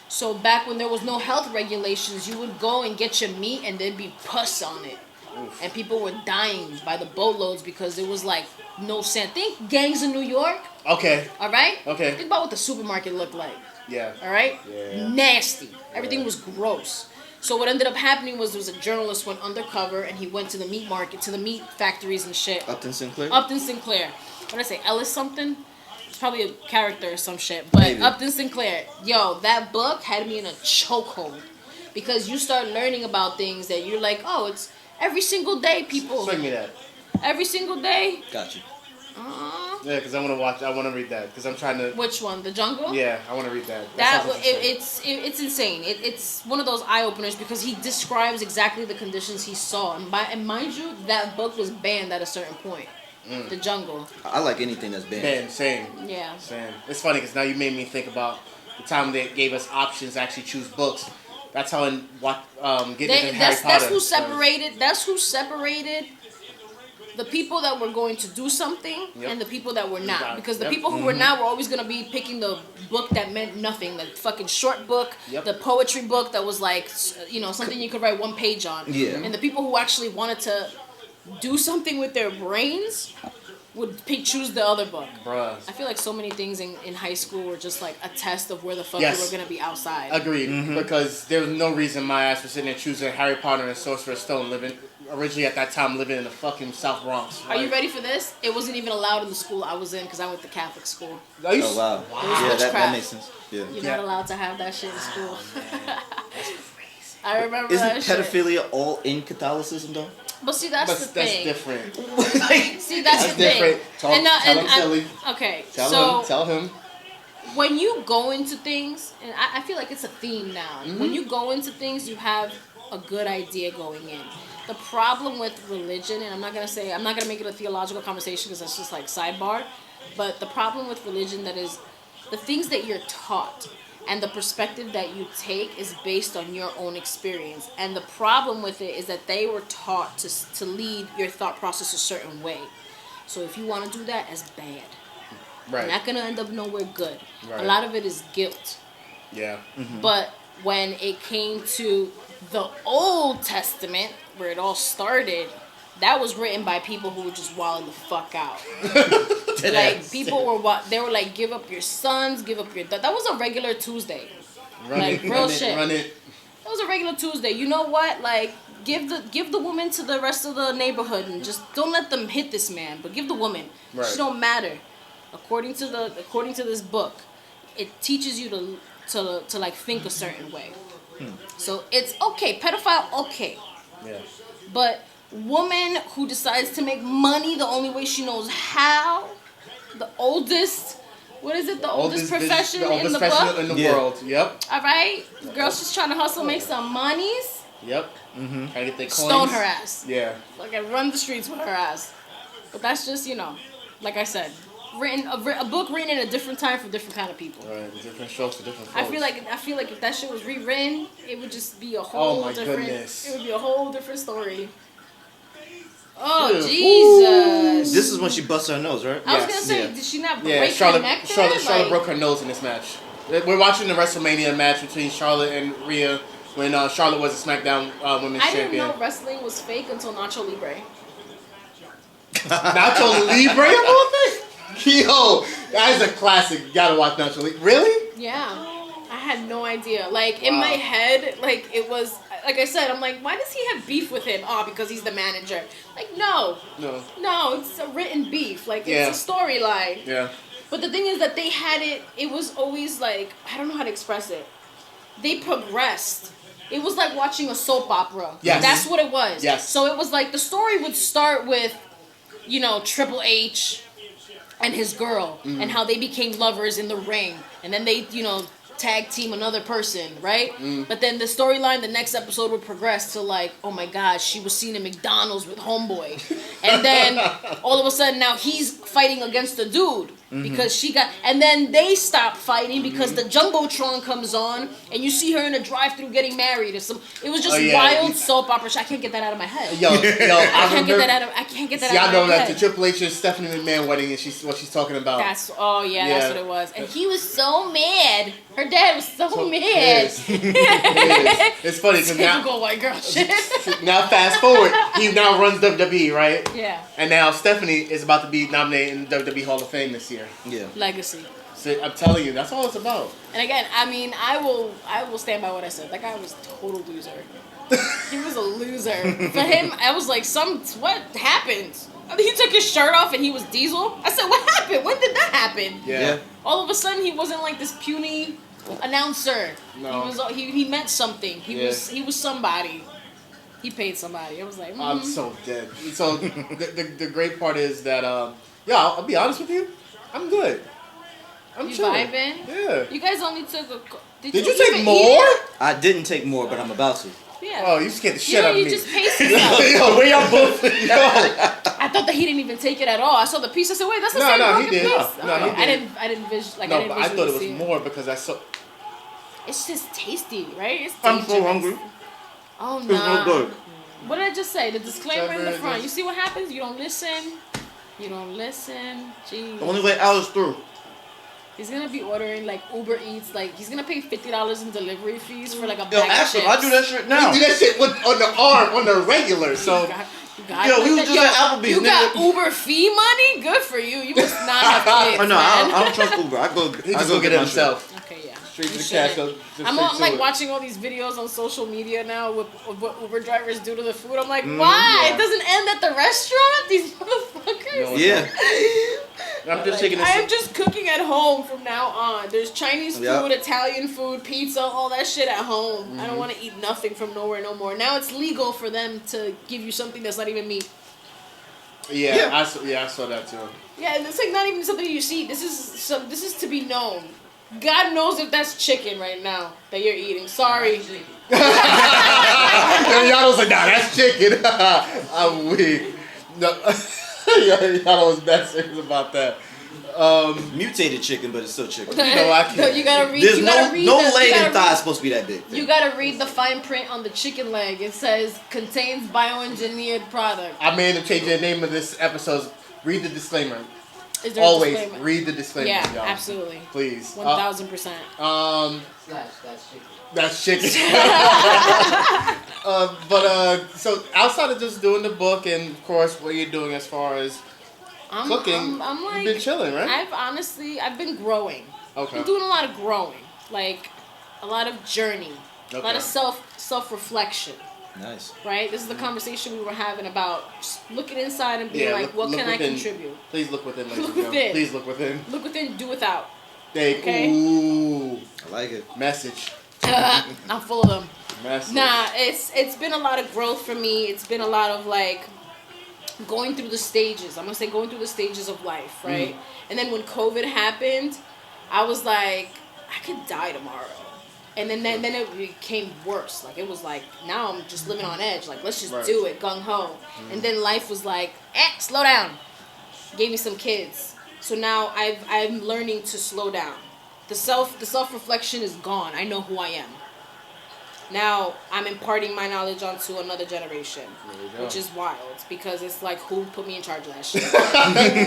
So back when there was no health regulations, you would go and get your meat and there'd be pus on it. Oof. And people were dying by the boatloads because there was like no sand. Think gangs in New York. Okay. All right? Okay. Think about what the supermarket looked like. Yeah. All right? Yeah. Nasty. Everything was gross. So what ended up happening was there was a journalist went undercover and he went to the meat market, to the meat factories and shit. Upton Sinclair. What did I say? Ellis something? It's probably a character or some shit. But Maybe. Upton Sinclair. Yo, that book had me in a chokehold. Because you start learning about things that you're like, oh, it's every single day people. Swing me that. Every single day. Got you. Yeah, because I want to read that because I'm trying to. Which one? The Jungle? Yeah, I want to read that. That sounds interesting. it's insane. It's one of those eye openers because he describes exactly the conditions he saw, and mind you, that book was banned at a certain point. The Jungle. I like anything that's banned. Man, same. Yeah. Same. It's funny because now you made me think about the time they gave us options to actually choose books. That's how in what getting into Harry Potter. That's who separated. That's who separated the people that were going to do something and the people that were not. Because the people who were not were always going to be picking the book that meant nothing, the fucking short book, the poetry book that was like, something you could write one page on. Yeah. And the people who actually wanted to do something with their brains would choose the other book. Bruh. I feel like so many things in high school were just like a test of where the fuck Yes. we were going to be outside. Agreed. Because there was no reason my ass was sitting there choosing Harry Potter and Sorcerer's Stone originally at that time living in the fucking South Bronx. Are you ready for this? It wasn't even allowed in the school I was in because I went to Catholic school. Are you Oh wow. was Yeah, that witchcraft. makes sense. Yeah. You're not allowed to have that shit in school. I remember Isn't that shit. pedophilia all in Catholicism though? But see, that's the That's thing. different. See, that's the different. thing. Tell him silly. Okay, Tell him. when you go into things, and I feel like it's a theme now. Mm-hmm. When you go into things, you have a good idea going in. The problem with religion, and I'm not gonna make it a theological conversation because that's just like sidebar. But the problem with religion that is the things that you're taught and the perspective that you take is based on your own experience. And the problem with it is that they were taught to lead your thought process a certain way. So if you want to do that, that's bad. Right. You're not gonna end up nowhere good. Right. A lot of it is guilt. Yeah. But when it came to the Old Testament, where it all started, that was written by people who were just wilding the fuck out. Like people they were like, give up your sons, give up your. That was a regular Tuesday. Real shit. Run it. That was a regular Tuesday. You know what? Like, give the woman to the rest of the neighborhood and just don't let them hit this man, but give the woman. Right. She don't matter. According to this book, it teaches you to like think a certain way. So it's okay, pedophile, okay. Yeah. But woman who decides to make money the only way she knows how, the oldest profession the oldest in the profession book. in the world. Yep. All right, the girl's just trying to hustle, make some monies. Yep. Trying to get their coins. Stone her ass. Yeah. Like I run the streets with her ass. But that's just like I said, a book written in a different time for different kind of people. Right. Different strokes for different folks. I feel like if that shit was rewritten, it would just be a whole different. Goodness. It would be a whole different story. Oh Dude. Jesus! This is when she busts her nose, right? I was gonna say, Yeah. did she not break her neck there? Charlotte broke her nose in this match. We're watching the WrestleMania match between Charlotte and Rhea when Charlotte was a SmackDown Women's I didn't Champion. know wrestling was fake until Nacho Libre. Nacho Libre of all things? Yo, that is a classic. You gotta watch Nacho Libre. Really? Yeah. had no idea. Like, in my head, like, it was, like I said, I'm like, why does he have beef with him? Oh, because he's the manager. Like, no, it's a written beef. Like, it's a storyline. Yeah. But the thing is that they had it was always like, I don't know how to express it. They progressed. It was like watching a soap opera. Yes. That's what it was. Yes. So it was like the story would start with, you know, Triple H and his girl and how they became lovers in the ring. And then they, you know, tag team another person, right? But then the storyline, the next episode would progress to like, oh my God, she was seen in McDonald's with homeboy. And then all of a sudden now he's fighting against the dude. Because she got, and then they stop fighting because the Jumbotron comes on, and you see her in a drive-thru getting married. It was just wild soap opera. I can't get that out of my head. Yo, I can't get that out of my head. I know that's the Triple H and Stephanie McMahon wedding, and what she's talking about. That's what it was. And he was so mad. Her dad was so mad. It's funny because typical white girl shit. Now fast forward, he now runs WWE, right? Yeah. And now Stephanie is about to be nominated in the WWE Hall of Fame this year. Yeah. Legacy. So I'm telling you, that's all it's about. And again, I mean, I will stand by what I said. That guy was a total loser. He was a loser. For him, I was like, what happened? I mean, he took his shirt off and he was Diesel. I said, what happened? When did that happen? Yeah. All of a sudden, he wasn't like this puny announcer. No. He meant something. He was somebody. He paid somebody. I was like, I'm so dead. So the great part is that I'll be honest with you, I'm good. I'm chilling. Vibing? Yeah. You guys only took a. Did you take more? I didn't take more, but I'm about to. Yeah. Oh, you scared the shit out of me. You just paced yourself. Yo, where y'all both? Yo. I thought that he didn't even take it at all. I saw the piece. I said, "Wait, that's the same broken he did. piece." No, he did. I didn't visually. No, but I thought it was more because I saw. It's just tasty, right? It's I'm so hungry. Oh It's no good. What did I just say? The disclaimer in the front. You see what happens? You don't listen. You don't listen. Jeez. The only way out is through. He's gonna be ordering like Uber Eats. Like he's gonna pay $50 in delivery fees for like a bag Yo, of actually, chips. I do that shit now. You do that shit on the arm, on the regular. So. Yo, we was just at Applebee's. You got Uber fee money? Good for you. You must not have kids, Oh no, man. I don't trust Uber. He just go get it himself. Okay, yeah. Straight to You the should. cash. I'm like watching all these videos on social media now with what Uber drivers do to the food. I'm like, why? Yeah. It doesn't end at the restaurant? These motherfuckers. No, Yeah. I'm just taking I am just cooking at home from now on. There's Chinese food, Italian food, pizza, all that shit at home. I don't want to eat nothing from nowhere no more. Now it's legal for them to give you something that's not even meat. Yeah. I saw that too. Yeah, and it's like not even something you see. This is to be known. God knows if that's chicken right now that you're eating. Sorry. Y'all was like, nah, that's chicken. I'm weak. No. Y'all was bad serious about that. Mutated chicken, but it's still chicken. No, I can't. You gotta read. There's you gotta read no the, leg you gotta and thigh read- is supposed to be that big. You gotta read the fine print on the chicken leg. It says contains bioengineered product. I may end up changing the name of this episode. Read the disclaimer. Is there Always a disclaimer? read the disclaimer, Yeah, y'all. absolutely. Please. 1000%. That's chicken. So outside of just doing the book and of course what you're doing as far as cooking, I'm like, you've been chilling, right? I've been growing. Okay. I'm doing a lot of growing, like a lot of journey, a lot of self reflection. Nice. Right? This is the conversation we were having about just looking inside and being like, what can I contribute? Please look within, ladies Look and gentlemen. within. Please look within. Look within, do without. Okay. Ooh. I like it. Message. I'm full of them. Message. Nah, it's been a lot of growth for me. It's been a lot of like going through the stages. I'm gonna say going through the stages of life, right? And then when COVID happened, I was like, I could die tomorrow. And then it became worse. Like it was like now I'm just living on edge. Like let's just do it, gung ho. And then life was like, slow down. Gave me some kids. So now I'm learning to slow down. The self reflection is gone. I know who I am. Now I'm imparting my knowledge onto another generation, which is wild because it's like who put me in charge of that shit?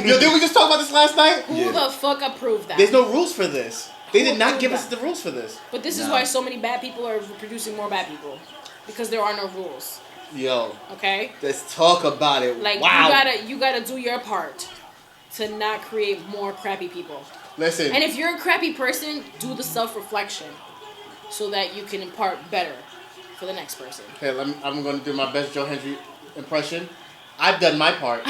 Yo, did we just talk about this last night? Who the fuck approved that? There's no rules for this. They did not give us the rules for this. But this is why so many bad people are producing more bad people. Because there are no rules. Yo. Okay? Let's talk about it. Like wow. you gotta do your part to not create more crappy people. Listen. And if you're a crappy person, do the self-reflection. so that you can impart better for the next person. Okay, I'm going to do my best Joe Hendry impression. I've done my part.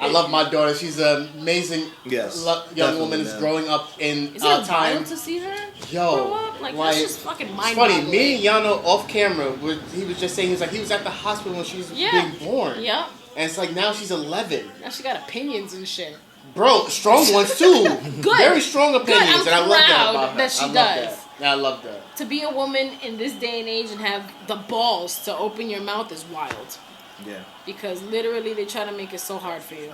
I love my daughter. She's an amazing young woman that's growing up in Is it time. wild to see her Yo, grow up? Like that's just fucking mind funny. boggling. Me and Yano off camera, he was just saying, he was at the hospital when she was being born. Yeah. And it's like now she's 11. Now she got opinions and shit. Bro, strong ones too. Good. Very strong opinions. Good. And I love that proud about her. that she I love does. That. Yeah, I love that. To be a woman in this day and age and have the balls to open your mouth is wild. Yeah. Because literally they try to make it so hard for you.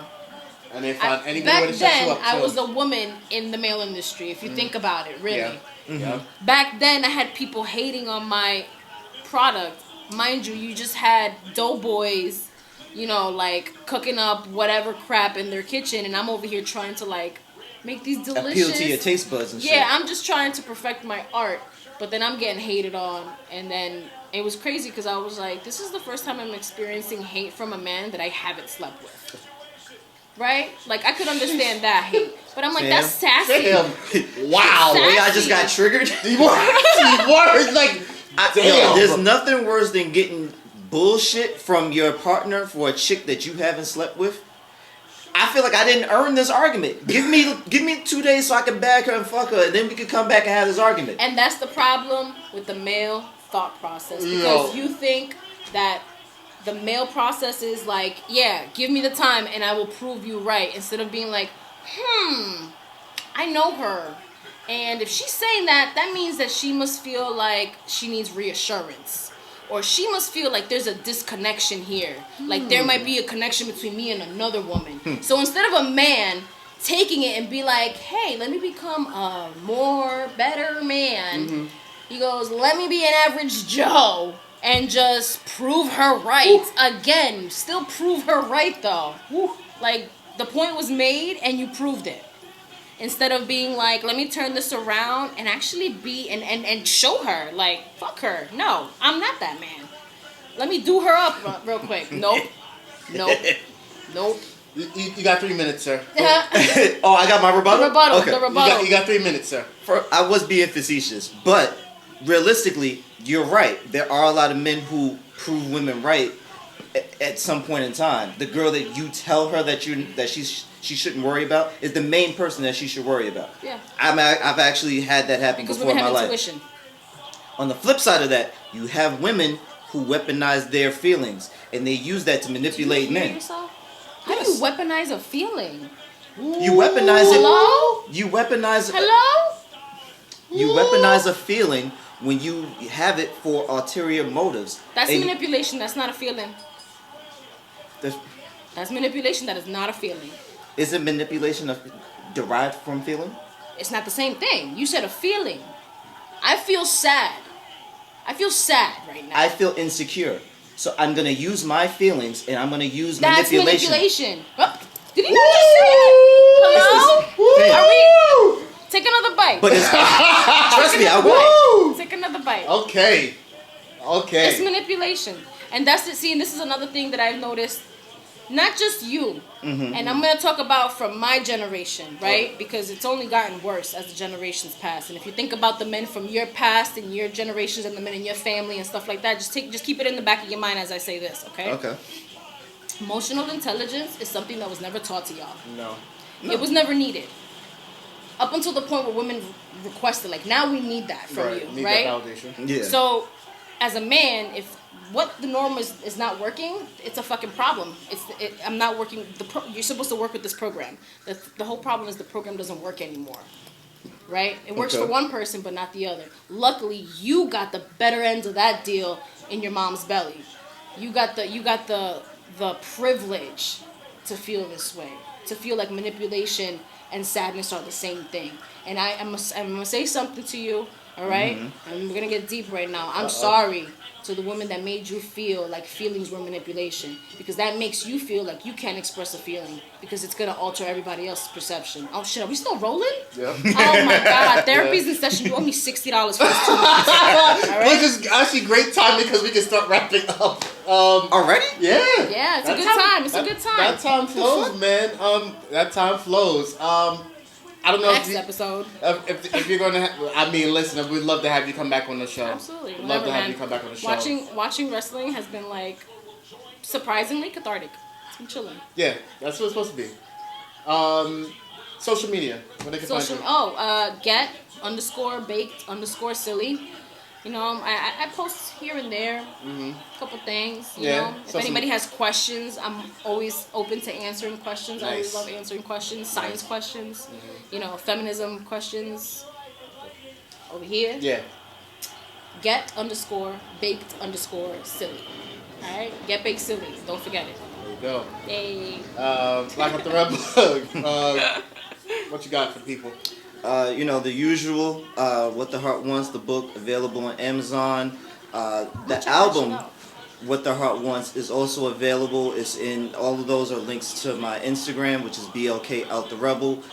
And they find any good back way to shut you then, up I too. was a woman in the male industry, if you think about it, really. Yeah. Yeah. Back then, I had people hating on my product. Mind you just had doughboys, like cooking up whatever crap in their kitchen, and I'm over here trying to like make these delicious. Appeal to your taste buds and shit. Yeah, I'm just trying to perfect my art, but then I'm getting hated on, and then it was crazy because I was like, this is the first time I'm experiencing hate from a man that I haven't slept with. Right? Like, I could understand that hate. But I'm like, that's sassy. Damn. Wow. Sassy. Wait, I just got triggered. You were like, damn. There's nothing worse than getting bullshit from your partner for a chick that you haven't slept with. I feel like I didn't earn this argument. Give me 2 days so I can bag her and fuck her, and then we can come back and have this argument. And that's the problem with the male thought process. Because you think that the male process is like, yeah, give me the time and I will prove you right. Instead of being like, I know her. And if she's saying that, that means that she must feel like she needs reassurance. Or she must feel like there's a disconnection here. Like there might be a connection between me and another woman. So instead of a man taking it and be like, hey, let me become a better man. He goes, let me be an average Joe and just prove her right. Again, still prove her right though. Like the point was made and you proved it. Instead of being like, let me turn this around and actually be and show her, like, fuck her. No, I'm not that man. Let me do her up real quick. Nope. You got 3 minutes, sir. Oh, I got my rebuttal? Okay. The rebuttal. You got 3 minutes, sir. I was being facetious, but realistically, you're right. There are a lot of men who prove women right at some point in time. The girl that you tell her that she shouldn't worry about is the main person that she should worry about. Yeah. I've actually had that happen Because before in my life. Intuition. On the flip side of that, you have women who weaponize their feelings and they use that to manipulate men. Yourself? How do you weaponize a feeling? You weaponize it. Hello? You weaponize it. Hello? You weaponize a feeling when you have it for ulterior motives. That's manipulation. That's not a feeling. That's manipulation. That is not a feeling. Is it manipulation derived from feeling? It's not the same thing. You said a feeling. I feel sad. I feel sad right now. I feel insecure. So I'm going to use my feelings and I'm going to use That's manipulation. Oh, did he not just say it? Hello? Are we... Take another bite. But it's, trust me, I will. Take another bite. Okay. It's manipulation. And that's it. See, and this is another thing that I've noticed. Not just you. And I'm going to talk about from my generation, right? Because it's only gotten worse as the generations pass. And if you think about the men from your past and your generations and the men in your family and stuff like that, just keep it in the back of your mind as I say this, okay? Okay. Emotional intelligence is something that was never taught to y'all. No. It was never needed. Up until the point where women requested, like, now we need that from you, Need right? that validation. Yeah. So, as a man, if what the norm is not working, it's a fucking problem. I'm not working. You're supposed to work with this program. The whole problem is the program doesn't work anymore, right? It works for one person, but not the other. Luckily, you got the better end of that deal in your mom's belly. You got the privilege to feel this way, to feel like manipulation and sadness are the same thing. And I'm gonna say something to you, all right? And we're gonna get deep right now. I'm sorry to the woman that made you feel like feelings were manipulation, because that makes you feel like you can't express a feeling because it's gonna alter everybody else's perception. Oh shit, are we still rolling? Yeah. Oh my god, therapy's in session. You owe me $60 for this 2 months. All right? Which is actually great time because we can start wrapping up. Already? Yeah. Yeah, it's a good time. It's a good time. That time flows, man. That time flows. I don't know Next episode. If you're gonna, listen, we'd love to have you come back on the show. Absolutely, Love to have you come back on the show. Watching wrestling has been like surprisingly cathartic. It's been chilling. Yeah, that's what it's supposed to be. Social media. Where they can find you. Get_baked_silly. You know, I post here and there, a couple things. You know, if anybody has questions, I'm always open to answering questions. Nice. I always love answering questions, science questions, you know, feminism questions. Over here, Yeah. Get_baked_silly. All right, get baked silly. Don't forget it. There you go. Yay. Black Up the Rebel. What you got for people? You know, the usual, What the Heart Wants, the book available on Amazon. The album, What the Heart Wants, is also available. It's in, all of those are links to my Instagram, which is BLK Out the Rebel.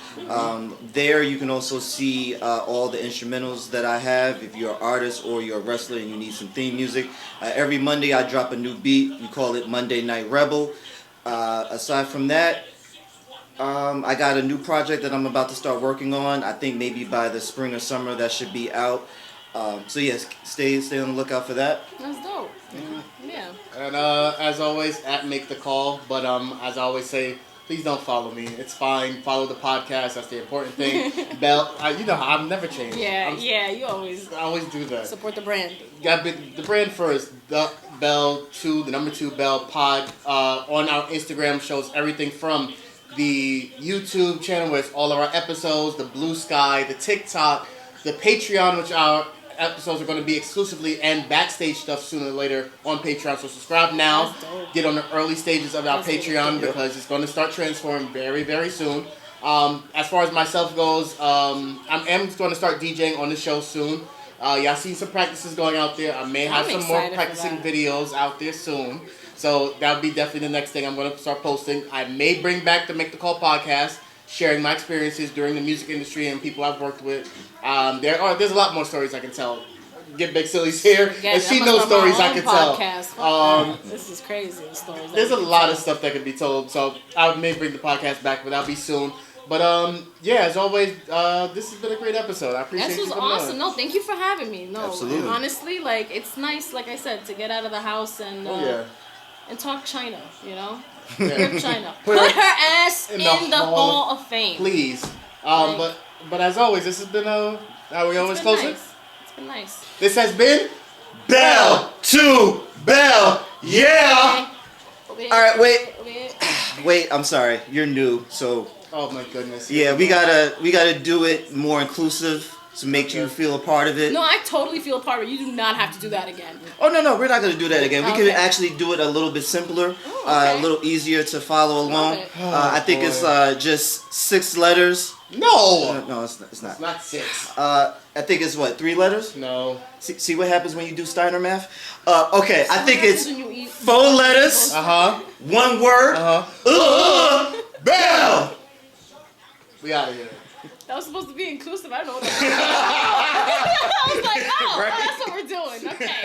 There you can also see all the instrumentals that I have. If you're an artist or you're a wrestler and you need some theme music. Every Monday I drop a new beat. We call it Monday Night Rebel. Aside from that, I got a new project that I'm about to start working on. I think maybe by the spring or summer that should be out. So yes, stay on the lookout for that. That's dope. Yeah. And as always, at Make the Call. But as I always say, please don't follow me. It's fine. Follow the podcast. That's the important thing. Bell, you know I've never changed. You always do that. support the brand. Got the brand first. The Bell 2, the number 2 Bell Pod. On our Instagram shows everything from the YouTube channel with all of our episodes, the Blue Sky, the TikTok, the Patreon, which our episodes are going to be exclusively, and backstage stuff sooner or later on Patreon. So subscribe now. Get on the early stages of our Patreon because it's going to start transforming very, very soon. As far as myself goes, I am going to start DJing on the show soon. Y'all see some practices going out there. I may have some more practicing videos out there soon. So that'll be definitely the next thing I'm going to start posting. I may bring back the Make the Call podcast, sharing my experiences during the music industry and people I've worked with. There's a lot more stories I can tell. Get Big Silly's here, and she knows stories I can tell. This is crazy. Stories. There's a lot of stuff that can be told. So I may bring the podcast back, but that'll be soon. But as always, this has been a great episode. I appreciate you coming on. This was awesome. No, thank you for having me. No, absolutely. Honestly, like it's nice, like I said, to get out of the house and and talk China. You know, rip China. Put her ass in the Hall of Fame, please. But as always, this has been how we always close it. It's been nice. This has been Bell to Bell. Yeah. All right, wait. I'm sorry. You're new, so. Oh my goodness. Yeah, we gotta do it more inclusive to make you feel a part of it. No, I totally feel a part of it. You do not have to do that again. Oh no, we're not gonna do that again. We can actually do it a little bit simpler, a little easier to follow along. I think it's just 6 letters. No, it's not. It's not 6. I think it's 3 letters. No. See what happens when you do Steiner math? Okay, I think it's 4 letters. 1 word. Bell. We out of here. That was supposed to be inclusive. I don't know what that was. I was like, that's what we're doing. Okay.